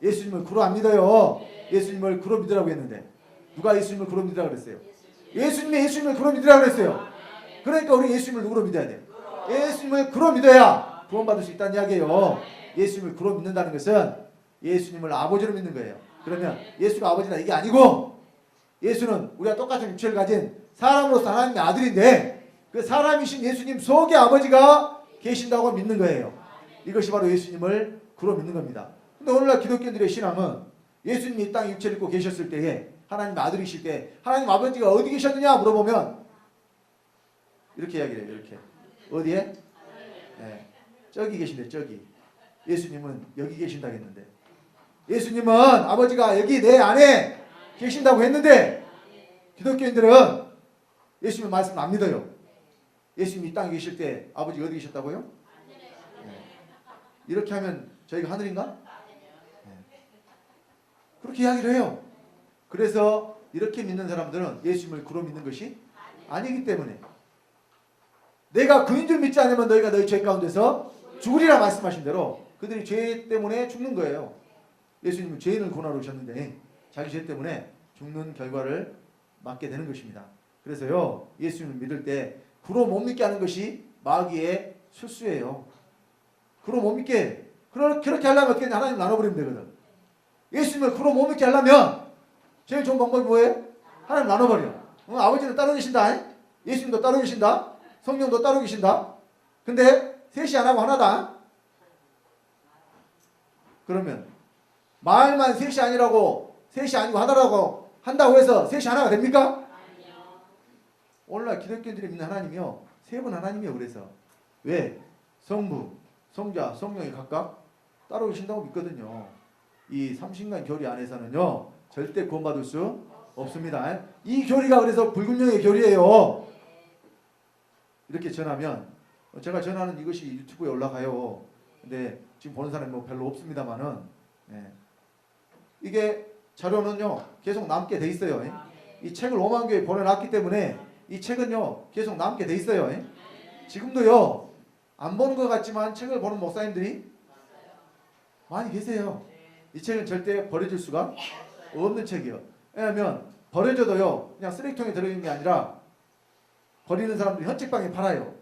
예수님을 그로 안 믿어요. 예수님을 그로 믿으라고 했는데 누가 예수님을 그로 믿으라고 그랬어요? 예수님을 그로 믿으라고 그랬어요. 그러니까 우리 예수님을 누구로 믿어야 돼요? 예수님을 그로 믿어야 구원받을 수 있다는 이야기예요. 예수님을 그로 믿는다는 것은 예수님을 아버지로 믿는 거예요. 그러면 예수가 아버지다 이게 아니고 예수는 우리가 똑같은 육체를 가진 사람으로서 하나님의 아들인데 그 사람이신 예수님 속에 아버지가 계신다고 믿는 거예요. 이것이 바로 예수님을 그로 믿는 겁니다. 근데 오늘날 기독교인들의 신앙은 예수님이 이 땅에 육체를 입고 계셨을 때에 하나님 아들이실 때 하나님 아버지가 어디 계셨느냐 물어보면 이렇게 이야기를 해요. 이렇게. 어디에? 네. 저기 계신데 저기. 예수님은 여기 계신다겠는데 예수님은 아버지가 여기 내 안에 계신다고 했는데 기독교인들은 예수님 말씀 안 믿어요. 예수님이 이 땅에 계실 때 아버지 어디 계셨다고요? 네. 이렇게 하면 저희가 하늘인가? 네. 그렇게 이야기를 해요. 그래서 이렇게 믿는 사람들은 예수님을 구로 믿는 것이 아니기 때문에 내가 그인 줄 믿지 않으면 너희가 너희 죄 가운데서 죽으리라 말씀하신 대로 그들이 죄 때문에 죽는 거예요. 예수님은 죄인을 구원하러 오셨는데 자기 죄 때문에 죽는 결과를 맞게 되는 것입니다. 그래서요 예수님을 믿을 때 구로 못 믿게 하는 것이 마귀의 실수예요. 구로 못 믿게 그렇게 하려면 어떻게 하나님 나눠버리면 되거든. 예수님을 구로 못 믿게 하려면 제일 좋은 방법이 뭐예요? 하나님 나눠버려. 아버지는 따로 계신다. 예수님도 따로 계신다. 성령도 따로 계신다. 근데 셋이 안 하고 하나다. 그러면 말만 셋이 아니라고 셋이 아니고 하나라고 한다고 해서 셋이 하나가 됩니까? 오늘날 기독교인들이 믿는 하나님이요 세 분 하나님이요. 그래서 왜? 성부, 성자, 성령이 각각 따로 계신다고 믿거든요. 이 삼신간 교리 안에서는요 절대 구원받을 수 없습니다. 이 교리가 그래서 불균형의 교리예요. 이렇게 전하면 제가 전하는 이것이 유튜브에 올라가요. 근데 지금 보는 사람이 뭐 별로 없습니다만은 이게 자료는요 계속 남게 돼 있어요. 이 책을 5만 교에 보내놨기 때문에 이 책은요 계속 남게 돼 있어요. 지금도요 안 보는 것 같지만 책을 보는 목사님들이 많이 계세요. 이 책은 절대 버려질 수가 없는 책이에요. 왜냐하면 버려져도요 그냥 쓰레기통에 들어있는 게 아니라 버리는 사람들이 헌책방에 팔아요.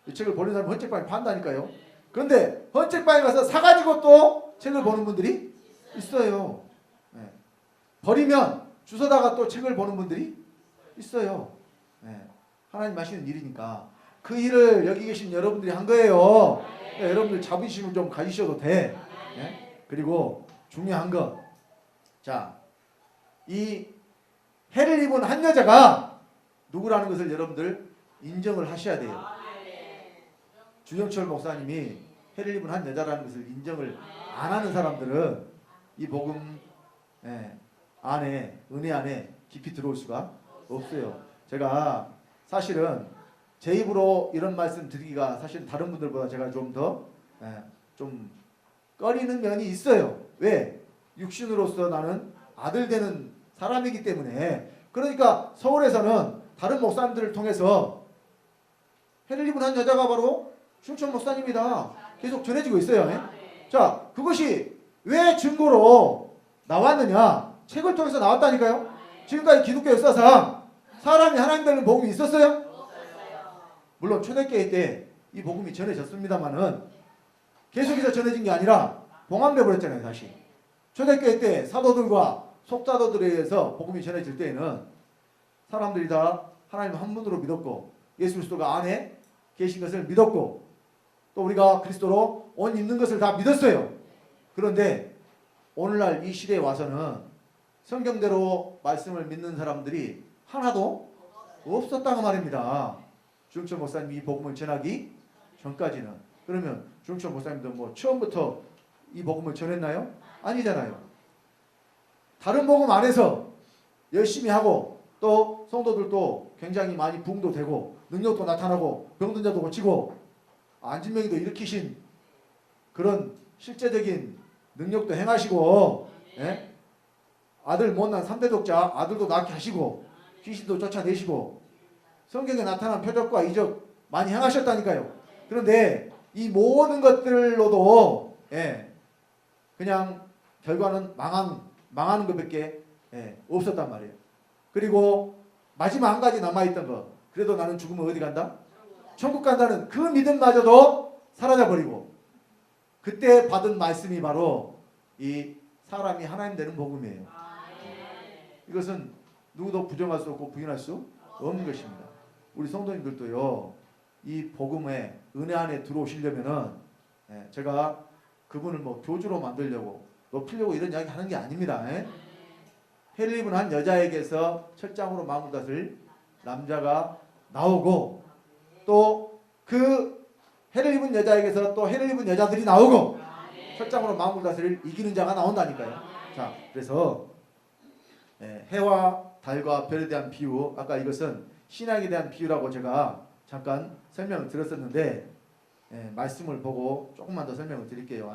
이 책을 버리는 사람은 헌책방에 판다니까요. 그런데 헌책방에 가서 사가지고 또 책을 보는 분들이 있어요. 버리면 주워다가 또 책을 보는 분들이 있어요. 하나님 하시는 일이니까 그 일을 여기 계신 여러분들이 한 거예요. 여러분들 자부심을 좀 가지셔도 돼. 그리고 중요한 거, 자, 이 해를 입은 한 여자가 누구라는 것을 여러분들 인정을 하셔야 돼요. 주영철 목사님이 해를 입은 한 여자라는 것을 인정을 안 하는 사람들은 이 복음 안에, 은혜 안에 깊이 들어올 수가 없어요. 제가 사실은 제 입으로 이런 말씀 드리기가 사실 다른 분들보다 제가 좀 더 좀 꺼리는 면이 있어요. 왜? 육신으로서 나는 아들 되는 사람이기 때문에. 그러니까 서울에서는 다른 목사님들을 통해서 해를 입은 한 여자가 바로 춘천 목사님이다 계속 전해지고 있어요. 자, 그것이 왜 증거로 나왔느냐? 책을 통해서 나왔다니까요. 지금까지 기독교 역사상 사람이 하나님 되는 복음이 있었어요? 물론 초대교회 때 이 복음이 전해졌습니다만은 계속해서 전해진 게 아니라 봉합돼 버렸잖아요. 다시 초대교회 때 사도들과 속사도들에 의해서 복음이 전해질 때에는 사람들이 다 하나님 한 분으로 믿었고 예수 그리스도가 안에 계신 것을 믿었고 또 우리가 그리스도로 옷 입는 것을 다 믿었어요. 그런데 오늘날 이 시대에 와서는 성경대로 말씀을 믿는 사람들이 하나도 없었다고 말입니다. 주영철 목사님이 이 복음을 전하기 전까지는. 그러면 주영철 목사님도 뭐 처음부터 이 복음을 전했나요? 아니잖아요. 다른 복음 안에서 열심히 하고 또 성도들도 굉장히 많이 부흥도 되고 능력도 나타나고 병든 자도 고치고 안진병이도 일으키신 그런 실제적인 능력도 행하시고 아들 못난 3대 독자 아들도 낳게 하시고 귀신도 쫓아내시고 성경에 나타난 표적과 이적 많이 행하셨다니까요. 그런데 이 모든 것들로도 그냥 결과는 망하는 것밖에 없었단 말이에요. 그리고 마지막 한 가지 남아있던 거, 그래도 나는 죽으면 어디 간다? 천국 간다는 그 믿음마저도 사라져버리고 그때 받은 말씀이 바로 이 사람이 하나님 되는 복음이에요. 이것은 누구도 부정할 수 없고 부인할 수 없는 것입니다. 우리 성도님들도요 이 복음의 은혜 안에 들어오시려면은 제가 그분을 뭐 교주로 만들려고 높이려고 이런 이야기 하는 게 아닙니다. 해를 입은 한 여자에게서 철장으로 마음을 남자가 나오고 또 그 해를 입은 여자에게서 또 해를 입은 여자들이 나오고 설장으로 만물 다스릴 이기는 자가 나온다니까요. 자, 그래서 해와 달과 별에 대한 비유, 아까 이것은 신약에 대한 비유라고 제가 잠깐 설명을 드렸었는데 말씀을 보고 조금만 더 설명을 드릴게요.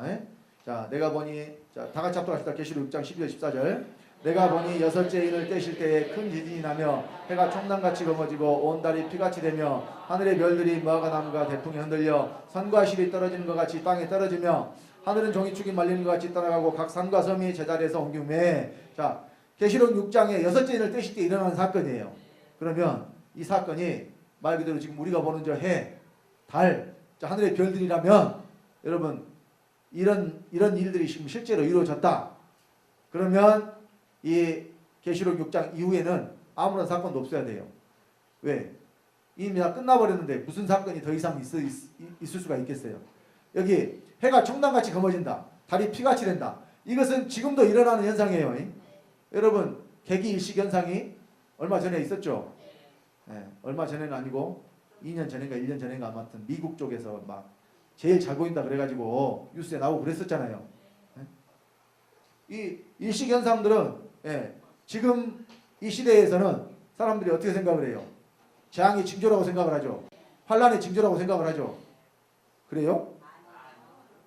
자, 내가 보니, 자, 다 같이 합독합시다. 계시록 6장 12절 14절. 내가 보니 여섯째 인을 떼실 때에 큰 지진이 나며 해가 총난같이 검어지고 온 달이 피같이 되며 하늘의 별들이 무화과나무가 대풍에 흔들려 선과 실이 떨어지는 것 같이 땅에 떨어지며 하늘은 종이축이 말리는 것 같이 떠나가고 각 산과 섬이 제자리에서 옮김에. 자, 계시록 6장에 여섯째 인을 떼실 때 일어나는 사건이에요. 그러면 이 사건이 말 그대로 지금 우리가 보는 저 해, 달, 자, 하늘의 별들이라면 여러분 이런 일들이 지금 실제로 이루어졌다. 그러면 이 계시록 6장 이후에는 아무런 사건도 없어야 돼요. 왜? 이미 다 끝나버렸는데 무슨 사건이 더 이상 있을 수가 있겠어요? 여기 해가 총난같이 검어진다. 달이 피같이 된다. 이것은 지금도 일어나는 현상이에요. 여러분 개기 일식 현상이 얼마 전에 있었죠? 얼마 전에는 아니고 2년 전인가 1년 전인가 아무튼 미국 쪽에서 막 제일 잘 보인다 그래가지고 뉴스에 나오고 그랬었잖아요. 이 일식 현상들은 지금 이 시대에서는 사람들이 어떻게 생각을 해요? 재앙의 징조라고 생각을 하죠. 환란의 징조라고 생각을 하죠. 그래요?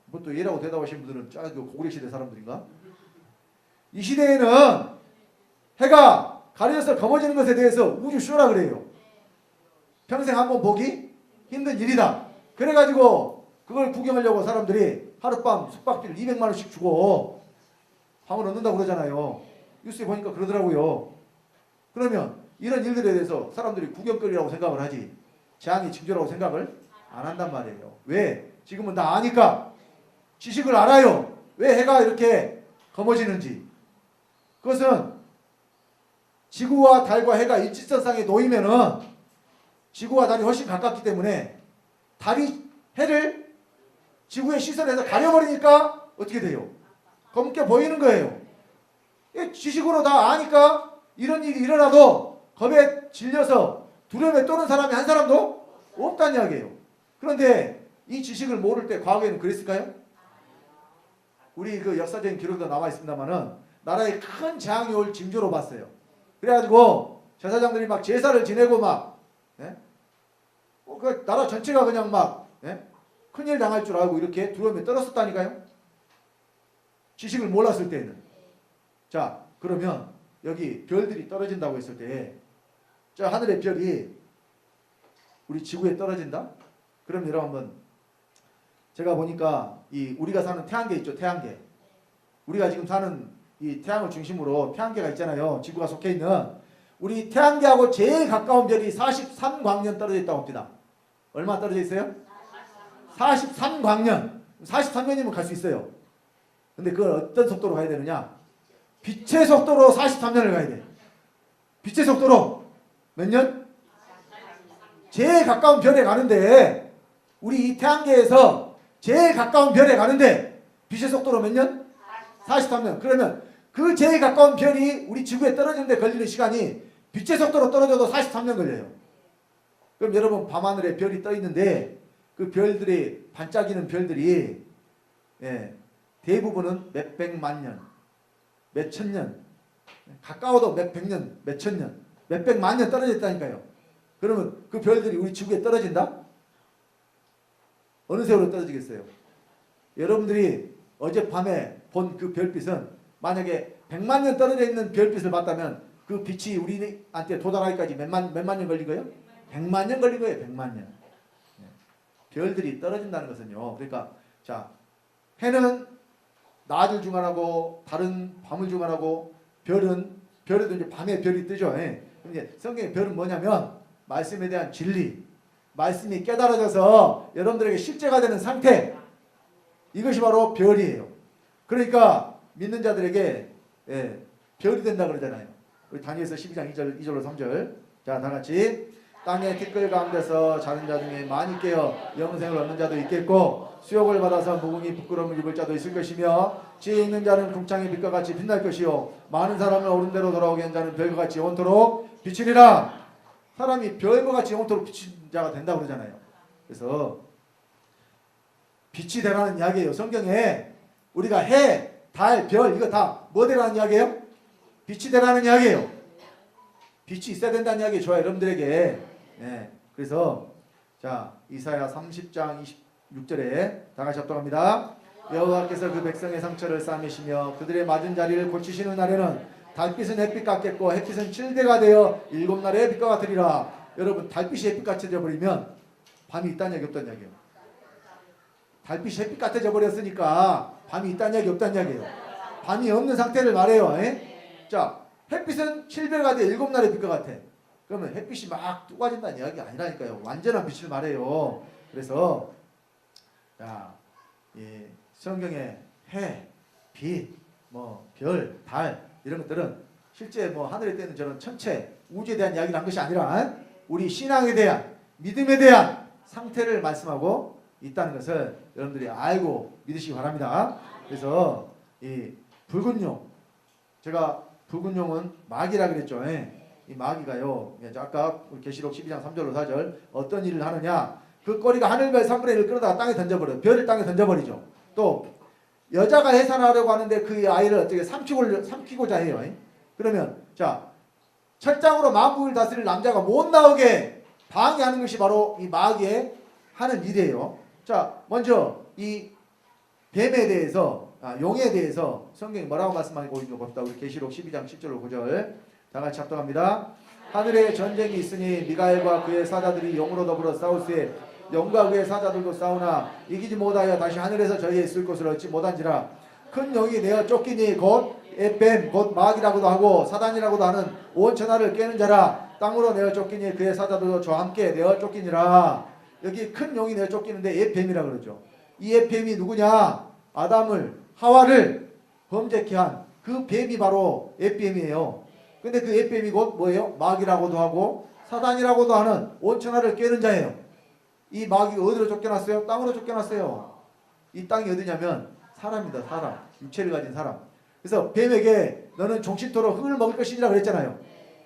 뭐 또 얘라고 대답하시는 분들은 저 고구려 시대 사람들인가? 이 시대에는 해가 가려져서 검어지는 것에 대해서 우주쇼라 그래요. 평생 한번 보기 힘든 일이다. 그래가지고 그걸 구경하려고 사람들이 하룻밤 숙박비를 200만 원씩 주고 방을 얻는다고 그러잖아요. 뉴스에 보니까 그러더라고요. 그러면 이런 일들에 대해서 사람들이 구경거리라고 생각을 하지 재앙의 징조라고 생각을 안 한단 말이에요. 왜? 지금은 다 아니까. 지식을 알아요. 왜 해가 이렇게 검어지는지. 그것은 지구와 달과 해가 일직선상에 놓이면은 지구와 달이 훨씬 가깝기 때문에 달이 해를 지구의 시선에서 가려버리니까 어떻게 돼요? 검게 보이는 거예요. 지식으로 다 아니까 이런 일이 일어나도 겁에 질려서 두려움에 떠는 사람이 한 사람도 없다는 이야기예요. 그런데 이 지식을 모를 때 과거에는 그랬을까요? 우리 그 역사적인 기록도 나와 있습니다만은 나라에 큰 재앙이 올 징조로 봤어요. 그래가지고 제사장들이 막 제사를 지내고 막 그 나라 전체가 그냥 막 큰일 당할 줄 알고 이렇게 두려움에 떨었었다니까요. 지식을 몰랐을 때에는. 자, 그러면 여기 별들이 떨어진다고 했을 때, 저 하늘의 별이 우리 지구에 떨어진다? 그럼 여러분 한번, 제가 보니까 이 우리가 사는 태양계 있죠, 태양계. 우리가 지금 사는 이 태양을 중심으로 태양계가 있잖아요. 지구가 속해 있는. 우리 태양계하고 제일 가까운 별이 43광년 떨어져 있다고 합니다. 얼마 떨어져 있어요? 43광년. 43년이면 갈 수 있어요. 근데 그걸 어떤 속도로 가야 되느냐? 빛의 속도로 43년을 가야 돼. 빛의 속도로 몇 년? 제일 가까운 별에 가는데, 우리 이 태양계에서 제일 가까운 별에 가는데 빛의 속도로 몇 년? 43년. 그러면 그 제일 가까운 별이 우리 지구에 떨어지는데 걸리는 시간이 빛의 속도로 떨어져도 43년 걸려요. 그럼 여러분 밤하늘에 별이 떠 있는데 그 별들이 반짝이는 별들이 대부분은 몇 백만 년, 몇 천년, 가까워도 몇 백년, 몇 천년, 몇 백만 년 떨어져 있다니까요. 그러면 그 별들이 우리 지구에 떨어진다? 어느 세월에 떨어지겠어요? 여러분들이 어젯밤에 본 그 별빛은 만약에 100만 년 떨어져 있는 별빛을 봤다면 그 빛이 우리한테 도달하기까지 몇만 년 걸린 거예요? 100만 년 걸린 거예요. 100만 년. 별들이 떨어진다는 것은요. 그러니까 자, 해는 낮을 중간하고 달은 밤을 중간하고 별에도 이제 밤에 별이 뜨죠. 이제 성경의 별은 뭐냐면 말씀에 대한 진리, 말씀이 깨달아져서 여러분들에게 실제가 되는 상태, 이것이 바로 별이에요. 그러니까 믿는 자들에게 별이 된다 그러잖아요. 우리 다니엘서 12장 2절로 3절. 자, 다 같이. 땅의 티끌 가운데서 자는 자 중에 많이 깨어 영생을 얻는 자도 있겠고 수욕을 받아서 무궁히 부끄러움을 입을 자도 있을 것이며 지혜 있는 자는 궁창의 빛과 같이 빛날 것이요 많은 사람을 옳은 대로 돌아오게 한 자는 별과 같이 영원토록 비치리라. 사람이 별과 같이 영원토록 비친 자가 된다고 그러잖아요. 그래서 빛이 되라는 이야기예요. 성경에 우리가 해, 달, 별 이거 다 뭐 되라는 이야기예요? 빛이 되라는 이야기예요. 빛이 있어야 된다는 이야기 좋아요 여러분들에게. 네. 그래서 자 이사야 30장 26절에 다 같이 합독합니다. 여호와께서 그 백성의 상처를 싸매시며 그들의 맞은 자리를 고치시는 날에는 달빛은 햇빛 같겠고 햇빛은 칠대가 되어 일곱 날의 빛과 같으리라. 여러분 달빛이 햇빛 같아져 버리면 밤이 있다는 얘기 없다는 얘기예요. 달빛이 햇빛 같아져 버렸으니까 밤이 있다는 얘기 없다는 얘기예요. 밤이 없는 상태를 말해요. 자 햇빛은 칠배가 돼 일곱 날의 빛과 같아. 그러면 햇빛이 막 뚜가진다는 이야기 아니라니까요. 완전한 빛을 말해요. 그래서 자, 이 성경에 해, 빛, 뭐 별, 달 이런 것들은 실제 뭐 하늘에 뜨는 저런 천체, 우주에 대한 이야기를 한 것이 아니라 우리 신앙에 대한 믿음에 대한 상태를 말씀하고 있다는 것을 여러분들이 알고 믿으시기 바랍니다. 그래서 이 붉은 용, 제가 붉은 용은 마귀라 그랬죠. 이 마귀가요. 아까 계시록 12장 3절로 4절 어떤 일을 하느냐? 그 꼬리가 하늘별 3분의 1을 끌어다가 땅에 던져버려요. 별을 땅에 던져버리죠. 또 여자가 해산하려고 하는데 그 아이를 어떻게 삼키고자 해요. 그러면 자 철장으로 만국을 다스릴 남자가 못 나오게 방해하는 것이 바로 이 마귀의 하는 일이에요. 자 먼저 이 뱀에 대해서 용에 대해서 성경이 뭐라고 말씀하고 있는 거 봅시다. 우리 계시록 12장 10절로 9절 다 같이 합독합니다. 하늘에 전쟁이 있으니 미가엘과 그의 사자들이 용으로 더불어 싸우세 용과 그의 사자들도 싸우나 이기지 못하여 다시 하늘에서 저희의 있을 곳을 얻지 못한지라. 큰 용이 내어 쫓기니 곧 뱀 곧 마귀라고도 하고 사단이라고도 하는 온 천하를 깨는 자라. 땅으로 내어 쫓기니 그의 사자들도 저와 함께 내어 쫓기니라. 여기 큰 용이 내어 쫓기는데 옛뱀이라 그러죠. 이 옛뱀이 누구냐? 아담을 하와를 범죄케 한 그 뱀이 바로 옛뱀이에요. 근데 그 옛뱀이 곧 뭐예요? 마귀라고도 하고 사단이라고도 하는 온 천하를 깨는 자예요. 이 마귀가 어디로 쫓겨났어요? 땅으로 쫓겨났어요. 이 땅이 어디냐면 사람이다. 사람. 육체를 가진 사람. 그래서 뱀에게 너는 종신토록 흙을 먹을 것이니라 그랬잖아요.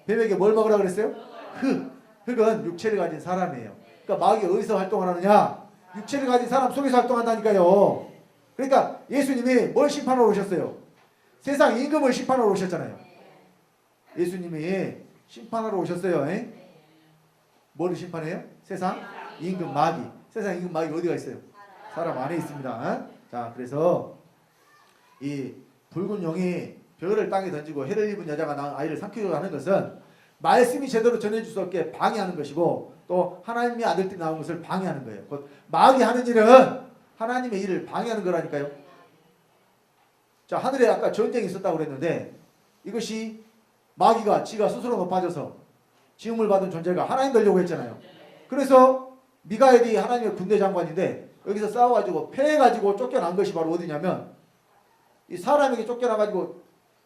뱀에게 뭘 먹으라 그랬어요? 흙. 흙은 육체를 가진 사람이에요. 그러니까 마귀가 어디서 활동을 하느냐? 육체를 가진 사람 속에서 활동한다니까요. 그러니까 예수님이 뭘 심판하러 오셨어요? 세상 임금을 심판하러 오셨잖아요. 예수님이 심판하러 오셨어요. 뭐를 심판해요? 세상 임금 마귀. 세상 임금 마귀 어디가 있어요? 사람 안에 있습니다. 자, 그래서 이 붉은 용이 별을 땅에 던지고 해를 입은 여자가 낳은 아이를 삼키려고 하는 것은 말씀이 제대로 전해질 수 없게 방해하는 것이고 또 하나님의 아들들이 나온 것을 방해하는 거예요. 곧 마귀 하는 일은 하나님의 일을 방해하는 거라니까요. 자, 하늘에 아까 전쟁이 있었다고 그랬는데 이것이 마귀가 지가 스스로 높아져서 지음을 받은 존재가 하나님 되려고 했잖아요. 그래서 미가엘이 하나님의 군대 장관인데 여기서 싸워가지고 패해가지고 쫓겨난 것이 바로 어디냐면 이 사람에게 쫓겨나가지고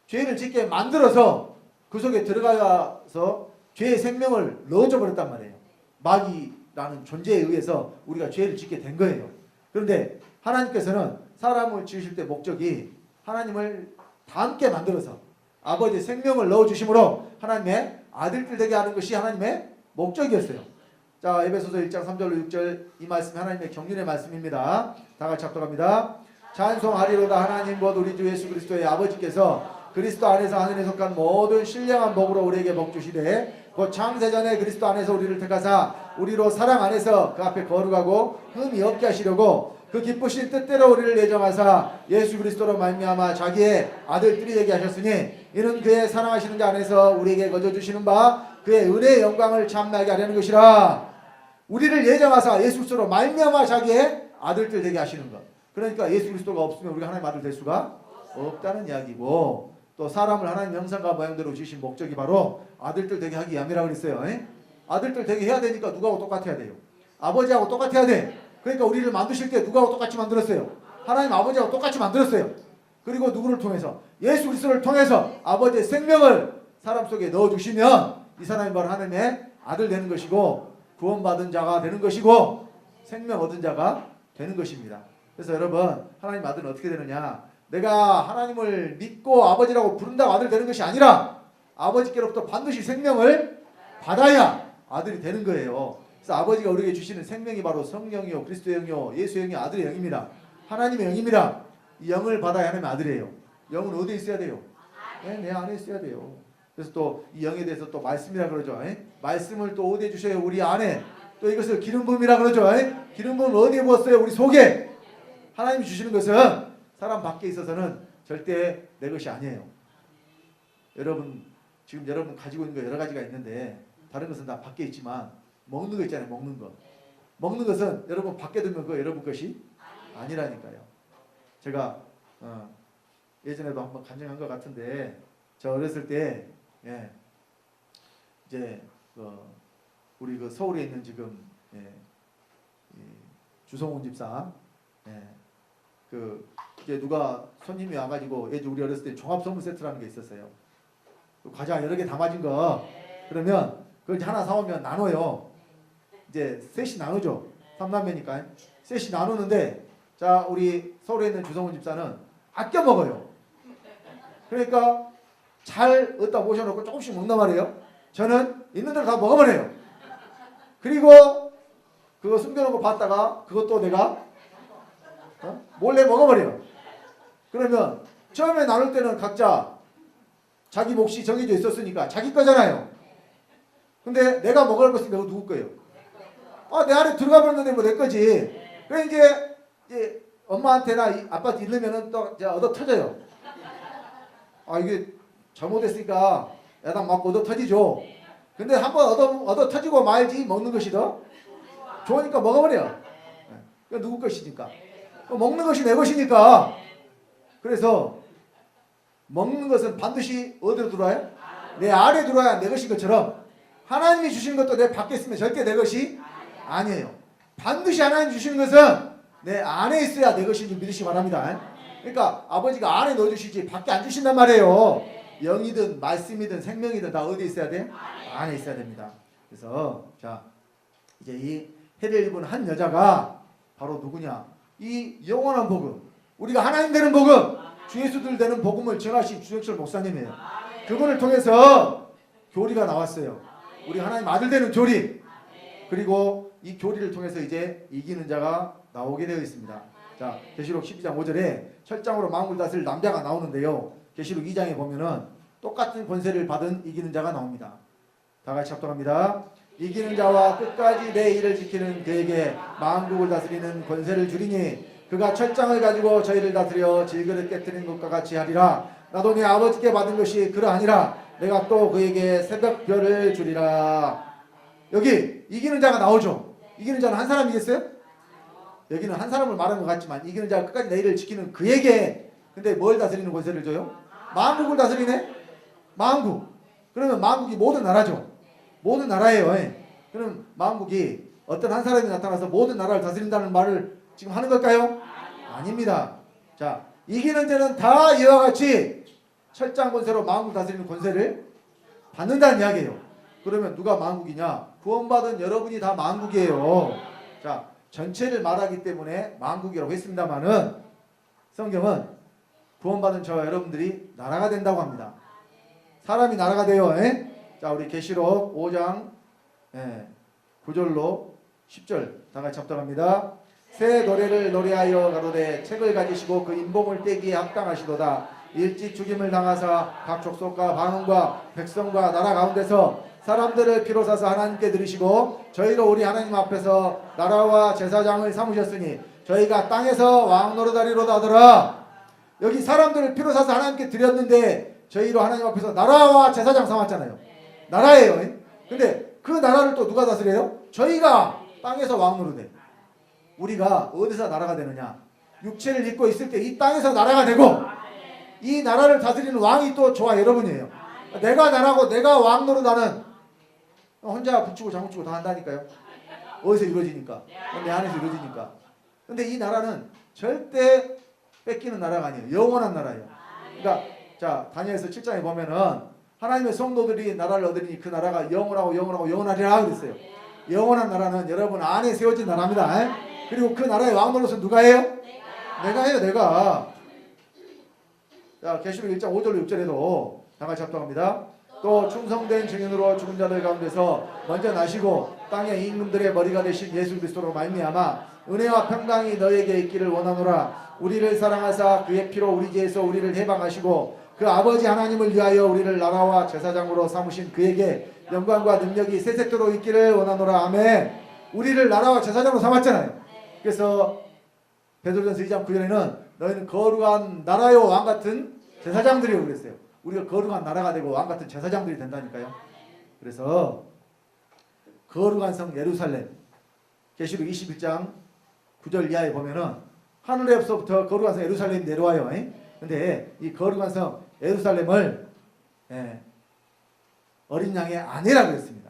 죄를 짓게 만들어서 그 속에 들어가서 죄의 생명을 넣어줘 버렸단 말이에요. 마귀라는 존재에 의해서 우리가 죄를 짓게 된 거예요. 그런데 하나님께서는 사람을 지으실 때 목적이 하나님을 닮게 만들어서 아버지의 생명을 넣어주심으로 하나님의 아들들 되게 하는 것이 하나님의 목적이었어요. 자, 에베소서 1장 3절로 6절 이 말씀이 하나님의 경륜의 말씀입니다. 다 같이 합독합니다. 찬송하리로다 하나님 곧 우리 주 예수 그리스도의 아버지께서 그리스도 안에서 하늘에 속한 모든 신령한 복으로 우리에게 복 주시되 곧 창세전에 그리스도 안에서 우리를 택하사 우리로 사랑 안에서 그 앞에 거룩하고 흠이 없게 하시려고 그 기쁘신 뜻대로 우리를 예정하사 예수 그리스도로 말미암아 자기의 아들들이 되게 하셨으니 이는 그의 사랑하시는 자 안에서 우리에게 거저 주시는 바 그의 은혜의 영광을 참나게 하려는 것이라. 우리를 예정하사 예수 그리스도로 말미암아 자기의 아들들 되게 하시는 것. 그러니까 예수 그리스도가 없으면 우리가 하나님 아들 될 수가 없다는 이야기고 또 사람을 하나님 형상과 모양대로 지으신 목적이 바로 아들들 되게 하기 위함이라고 그랬어요. 아들들 되게 해야 되니까 누구하고 똑같아야 돼요. 아버지하고 똑같아야 돼. 그러니까 우리를 만드실 때 누구하고 똑같이 만들었어요? 하나님 아버지하고 똑같이 만들었어요. 그리고 누구를 통해서? 예수 그리스도를 통해서 아버지의 생명을 사람 속에 넣어주시면 이 사람이 바로 하나님의 아들 되는 것이고 구원받은 자가 되는 것이고 생명 얻은 자가 되는 것입니다. 그래서 여러분 하나님 아들은 어떻게 되느냐? 내가 하나님을 믿고 아버지라고 부른다고 아들 되는 것이 아니라 아버지께로부터 반드시 생명을 받아야 아들이 되는 거예요. 그래서 아버지가 우리에게 주시는 생명이 바로 성령이요 그리스도의 영이요 예수의 영이 아들의 영입니다. 하나님의 영입니다. 영을 받아야 하나님의 아들이에요. 영은 어디에 있어야 돼요? 네, 내 안에 있어야 돼요. 그래서 또 이 영에 대해서 또 말씀이라 그러죠. 말씀을 또 어디에 주셔요? 우리 안에. 또 이것을 기름 부음이라 그러죠. 기름 부음을 어디에 부었어요? 우리 속에. 하나님이 주시는 것은 사람 밖에 있어서는 절대 내 것이 아니에요. 여러분 지금 여러분 가지고 있는 거 여러 가지가 있는데 다른 것은 다 밖에 있지만 먹는 거 있잖아요. 먹는 거. 먹는 것은 여러분 밖에 두면 그거 여러분 것이 아니라니까요. 제가 예전에도 한번 간증한 것 같은데 저 어렸을 때 이제 우리 그 서울에 있는 지금 이 주성훈 집사 그 이제 누가 손님이 와가지고 예전 우리 어렸을 때 종합 선물 세트라는 게 있었어요. 과자 여러 개 담아진 거 그러면 그걸 이제 하나 사오면 나눠요. 이제 셋이 나누죠. 3남매니까 셋이 나누는데 자 우리 서울에 있는 주성훈 집사는 아껴 먹어요. 그러니까 잘 어디다 모셔놓고 조금씩 먹는 말이에요. 저는 있는 대로 다 먹어버려요. 그리고 그거 숨겨놓은 거 봤다가 그것도 내가 몰래 먹어버려요. 그러면 처음에 나눌 때는 각자 자기 몫이 정해져 있었으니까 자기 거잖아요. 근데 내가 먹을 것은 내가 누구 거예요? 내 안에 들어가 버렸는데 뭐 내 거지. 그래 이제 엄마한테나 아빠한테 이르면은 또 얻어 터져요. 이게 잘못했으니까 야당 맞고 얻어 터지죠. 근데 한번 얻어 터지고 말지 먹는 것이 더 좋으니까 먹어버려. 그건 누구 것이니까. 먹는 것이 내 것이니까. 그래서 먹는 것은 반드시 어디로 들어와요? 내 안에 들어와야 내 것인 것처럼 하나님이 주시는 것도 내 밖에 있으면 절대 내 것이 아니에요. 반드시 하나님 주시는 것은 내 안에 있어야 내 것인 줄 믿으시기 바랍니다. 그러니까 아버지가 안에 넣어주시지 밖에 안 주신단 말이에요. 영이든 말씀이든 생명이든 다 어디에 있어야 돼? 안에 있어야 됩니다. 그래서 자 이제 이 해를 입은 한 여자가 바로 누구냐? 이 영원한 복음, 우리가 하나님 되는 복음, 주 예수들 되는 복음을 전하신 주영철 목사님이에요. 그분을 통해서 교리가 나왔어요. 우리 하나님 아들 되는 교리. 그리고 이 교리를 통해서 이제 이기는 자가 나오게 되어 있습니다. 자, 계시록 12장 5절에 철장으로 만국을 다스릴 남자가 나오는데요. 계시록 2장에 보면은 똑같은 권세를 받은 이기는 자가 나옵니다. 다 같이 합독합니다. 이기는 자와 끝까지 내 일을 지키는 그에게 만국을 다스리는 권세를 주리니 그가 철장을 가지고 저희를 다스려 질그릇 깨뜨린 것과 같이 하리라. 나도 내 아버지께 받은 것이 그러하니라. 내가 또 그에게 새벽별을 주리라. 여기 이기는 자가 나오죠. 이기는 자는 한 사람이겠어요? 여기는 한 사람을 말하는 것 같지만 이기는 자가 끝까지 내 일을 지키는 그에게 근데 뭘 다스리는 권세를 줘요? 만국을 다스리네? 만국. 그러면 만국이 모든 나라죠. 모든 나라예요. 그럼 만국이 어떤 한 사람이 나타나서 모든 나라를 다스린다는 말을 지금 하는 걸까요? 아닙니다. 자, 이기는 자는 다 이와 같이 철장 권세로 만국을 다스리는 권세를 받는다는 이야기예요. 그러면 누가 만국이냐? 구원받은 여러분이 다 만국이에요. 자, 전체를 말하기 때문에 만국이라고 했습니다만은 성경은 구원받은 저와 여러분들이 나라가 된다고 합니다. 사람이 나라가 돼요. 자, 우리 계시록 5장 9절로 10절 다 같이 합독합니다. 새 노래를 노래하여 가로되 책을 가지시고 그 인봉을 떼기에 합당하시도다. 일찍 죽임을 당하사 각 족속과 방언과 백성과 나라 가운데서 사람들을 피로 사서 하나님께 드리시고 저희로 우리 하나님 앞에서 나라와 제사장을 삼으셨으니 저희가 땅에서 왕 노릇하리로다 하더라. 여기 사람들을 피로 사서 하나님께 드렸는데 저희로 하나님 앞에서 나라와 제사장 삼았잖아요. 나라예요. 근데 그 나라를 또 누가 다스려요? 저희가 땅에서 왕 노릇해. 우리가 어디서 나라가 되느냐? 육체를 입고 있을 때 이 땅에서 나라가 되고 이 나라를 다스리는 왕이 또 저와 여러분이에요. 내가 나라고 내가 왕 노릇하는 혼자 붙이고 장구치고 다 한다니까요. 어디서 이루어지니까? 내 안에서 이루어지니까. 근데 이 나라는 절대 뺏기는 나라가 아니에요. 영원한 나라예요. 그러니까 자 다니엘서 7장에 보면은 하나님의 성도들이 나라를 얻으니 그 나라가 영원하고 영원하고 영원하리라 그랬어요. 영원한 나라는 여러분 안에 세워진 나라입니다. 그리고 그 나라의 왕 노릇은 누가 해요? 내가 해요. 내가. 자 계시록 1장 5절로 6절에도 다 같이 합독합니다. 또 충성된 증인으로 죽은 자들 가운데서 먼저 나시고 땅의 임금들의 머리가 되신 예수 그리스도로 말미암아 은혜와 평강이 너에게 있기를 원하노라. 우리를 사랑하사 그의 피로 우리 죄에서 우리를 해방하시고 그 아버지 하나님을 위하여 우리를 나라와 제사장으로 삼으신 그에게 영광과 능력이 세세토록 있기를 원하노라. 아멘. 우리를 나라와 제사장으로 삼았잖아요. 그래서 베드로전서 2장 9절에는 너희는 거룩한 나라요 왕 같은 제사장들이라고 그랬어요. 우리가 거룩한 나라가 되고 왕 같은 제사장들이 된다니까요. 그래서 거룩한 성 예루살렘 계시록 21장 9절 이하에 보면은 하늘에서부터 거룩한 성 예루살렘이 내려와요. 근데 이 거룩한 성 예루살렘을 어린 양의 아내라고 했습니다.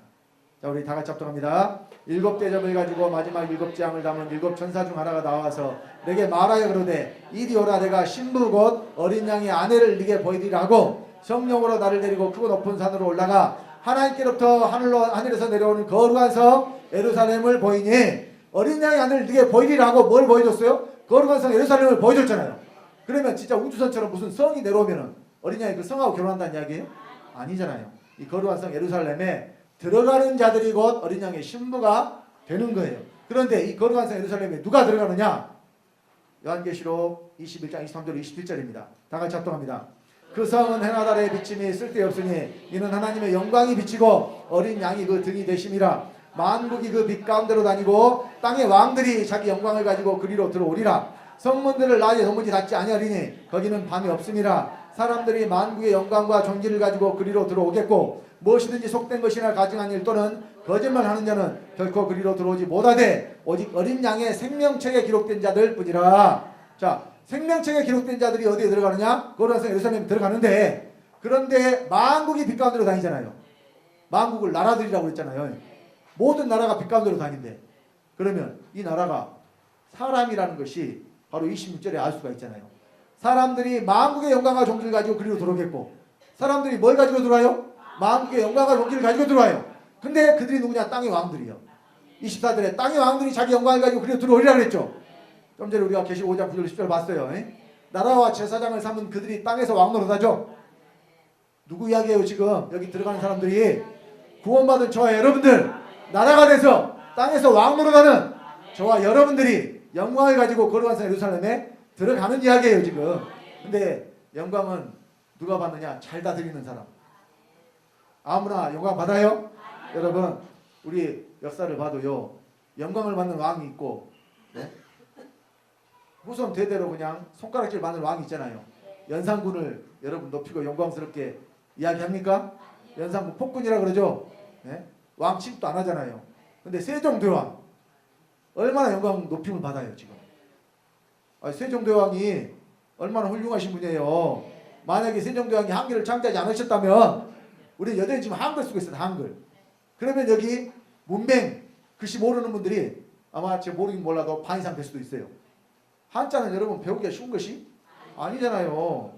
자, 우리 다 같이 합독합니다. 7대접을 가지고 마지막 7재앙을 담은 7천사 중 하나가 나와서 내게 말하여 그러되 이리 오라. 내가 신부 곧 어린 양의 아내를 네게 보이리라 하고 성령으로 나를 데리고 크고 높은 산으로 올라가 하나님께로부터 하늘에서 내려오는 거룩한 성 예루살렘을 보이니 어린 양의 아내를 네게 보이리라 하고 뭘 보여줬어요? 거룩한 성 예루살렘을 보여줬잖아요. 그러면 진짜 우주선처럼 무슨 성이 내려오면은 어린 양이 그 성하고 결혼한다는 이야기예요? 아니잖아요. 이 거룩한 성 예루살렘에 들어가는 자들이 곧 어린 양의 신부가 되는 거예요. 그런데 이 거룩한 성 예루살렘에 누가 들어가느냐? 요한계시록 21장 23절 27절입니다. 다 같이 합동합니다. 그 성은 해나 달의 비침이 쓸데없으니 이는 하나님의 영광이 비치고 어린 양이 그 등이 되심이라. 만국이 그 빛 가운데로 다니고 땅의 왕들이 자기 영광을 가지고 그리로 들어오리라. 성문들을 낮에 도무지 닫지 아니하리니 거기는 밤이 없음이라. 사람들이 만국의 영광과 존귀를 가지고 그리로 들어오겠고 무엇이든지 속된 것이나 가증한 일 또는 거짓말하는 자는 결코 그리로 들어오지 못하되 오직 어린 양의 생명책에 기록된 자들 뿐이라. 자, 생명책에 기록된 자들이 어디에 들어가느냐? 거룩한 성 예루살렘에 들어가는데, 그런데 만국이 빛 가운데로 다니잖아요. 만국을 나라들이라고 했잖아요. 모든 나라가 빛 가운데로 다닌대. 그러면 이 나라가 사람이라는 것이 바로 26절에 알 수가 있잖아요. 사람들이 만국의 영광과 존귀를 가지고 그리로 들어오겠고, 사람들이 뭘 가지고 들어와요? 만국의 영광과 존귀를 가지고 들어와요. 근데 그들이 누구냐? 땅의 왕들이요. 24절에 땅의 왕들이 자기 영광을 가지고 그리로 들어오리라 그랬죠. 좀 전에 우리가 계시록 5장 9절 10절 봤어요. 나라와 제사장을 삼은 그들이 땅에서 왕 노릇하죠. 누구 이야기예요? 지금 여기 들어가는 사람들이 구원받은 저와 여러분들, 나라가 돼서 땅에서 왕 노릇하는 저와 여러분들이 영광을 가지고 거룩한 성 예루살렘에 들어가는 이야기예요 지금. 근데 영광은 누가 받느냐? 잘 다스리는 사람. 아무나 영광 받아요? 여러분, 우리 역사를 봐도요, 영광을 받는 왕이 있고, 네? 후손 대대로 그냥 손가락질 받는 왕이 있잖아요. 연산군을 여러분 높이고 영광스럽게 이야기합니까? 연산군 폭군이라 그러죠. 네? 왕 취급도 안 하잖아요. 근데 세종대왕 얼마나 영광 높임을 받아요 지금. 세종대왕이 얼마나 훌륭하신 분이에요. 만약에 세종대왕이 한글을 창제하지 않으셨다면 우리 여전히 지금 한글 쓰고 있어요. 한글. 그러면 여기 문맹 글씨 모르는 분들이 아마 제가 모르긴 몰라도 반 이상 될 수도 있어요. 한자는 여러분 배우기가 쉬운 것이 아니잖아요.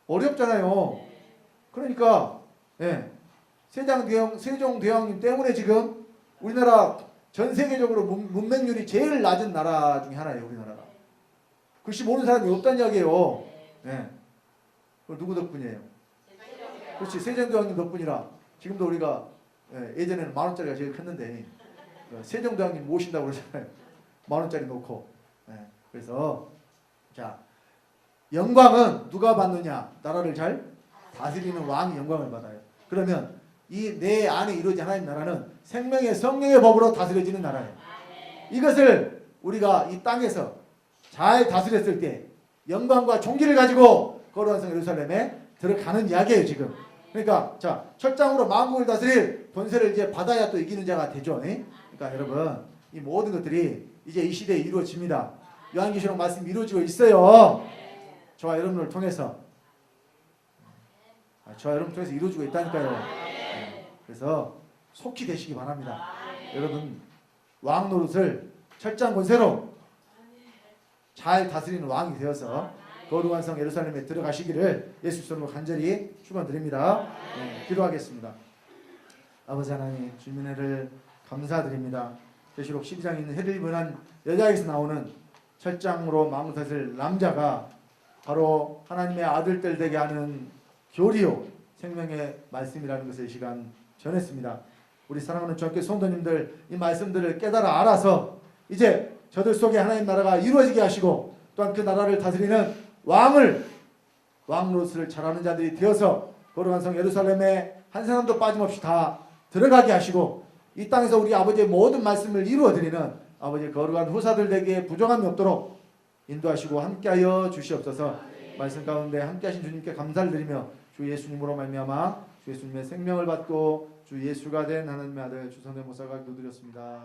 어렵잖아요. 그러니까 세종대왕님 때문에 지금 우리나라 전 세계적으로 문맹률이 제일 낮은 나라 중에 하나예요. 우리나라가. 글씨 모르는 사람이 없다는 이야기예요. 그럼 누구 덕분이에요? 그렇지, 세종대왕님 덕분이라 지금도 우리가 예전에는 10,000원짜리가 제일 컸는데 세종대왕님 모신다고 그러잖아요. 10,000원짜리 놓고. 그래서 자, 영광은 누가 받느냐? 나라를 잘 다스리는 왕이 영광을 받아요. 그러면 이 내 안에 이루어진 하나님 나라는 생명의 성령의 법으로 다스려지는 나라예요. 이것을 우리가 이 땅에서 잘 다스렸을 때 영광과 존귀를 가지고 거룩한 성 예루살렘에 들어가는 이야기예요 지금. 그러니까 자, 철장으로 만국을 다스릴 본세를 이제 받아야 또 이기는 자가 되죠. 그러니까 여러분, 이 모든 것들이 이제 이 시대에 이루어집니다. 요한계시록 말씀이 이루어지고 있어요. 저와 여러분을 통해서. 저와 여러분 통해서 이루어지고 있다니까요. 그래서 속히 되시기 바랍니다. 여러분, 왕 노릇을 철장 권세로 잘 다스리는 왕이 되어서 거룩한 성 예루살렘에 들어가시기를 예수 이름으로 간절히 축원드립니다. 기도하겠습니다. 아버지 하나님, 주님의 은혜를 감사드립니다. 계시록 12장에 있는 해를 입은 한 여자에서 나오는 철장으로 마음을 다스릴 남자가 바로 하나님의 아들들 되게 하는 교리요 생명의 말씀이라는 것을 이 시간 전했습니다. 우리 사랑하는 주학교 성도님들 이 말씀들을 깨달아 알아서 이제 저들 속에 하나님 나라가 이루어지게 하시고 또한 그 나라를 다스리는 왕 노릇을 잘하는 자들이 되어서 거룩한 성 예루살렘에 한 사람도 빠짐없이 다 들어가게 하시고 이 땅에서 우리 아버지의 모든 말씀을 이루어드리는 아버지의 거룩한 후사들 되기에 부족함이 없도록 인도하시고 함께하여 주시옵소서. 말씀 가운데 함께하신 주님께 감사를 드리며 주 예수님으로 말미암아 주 예수님의 생명을 받고 주 예수가 된 하나님의 아들 주선의 모사가 기도드렸습니다.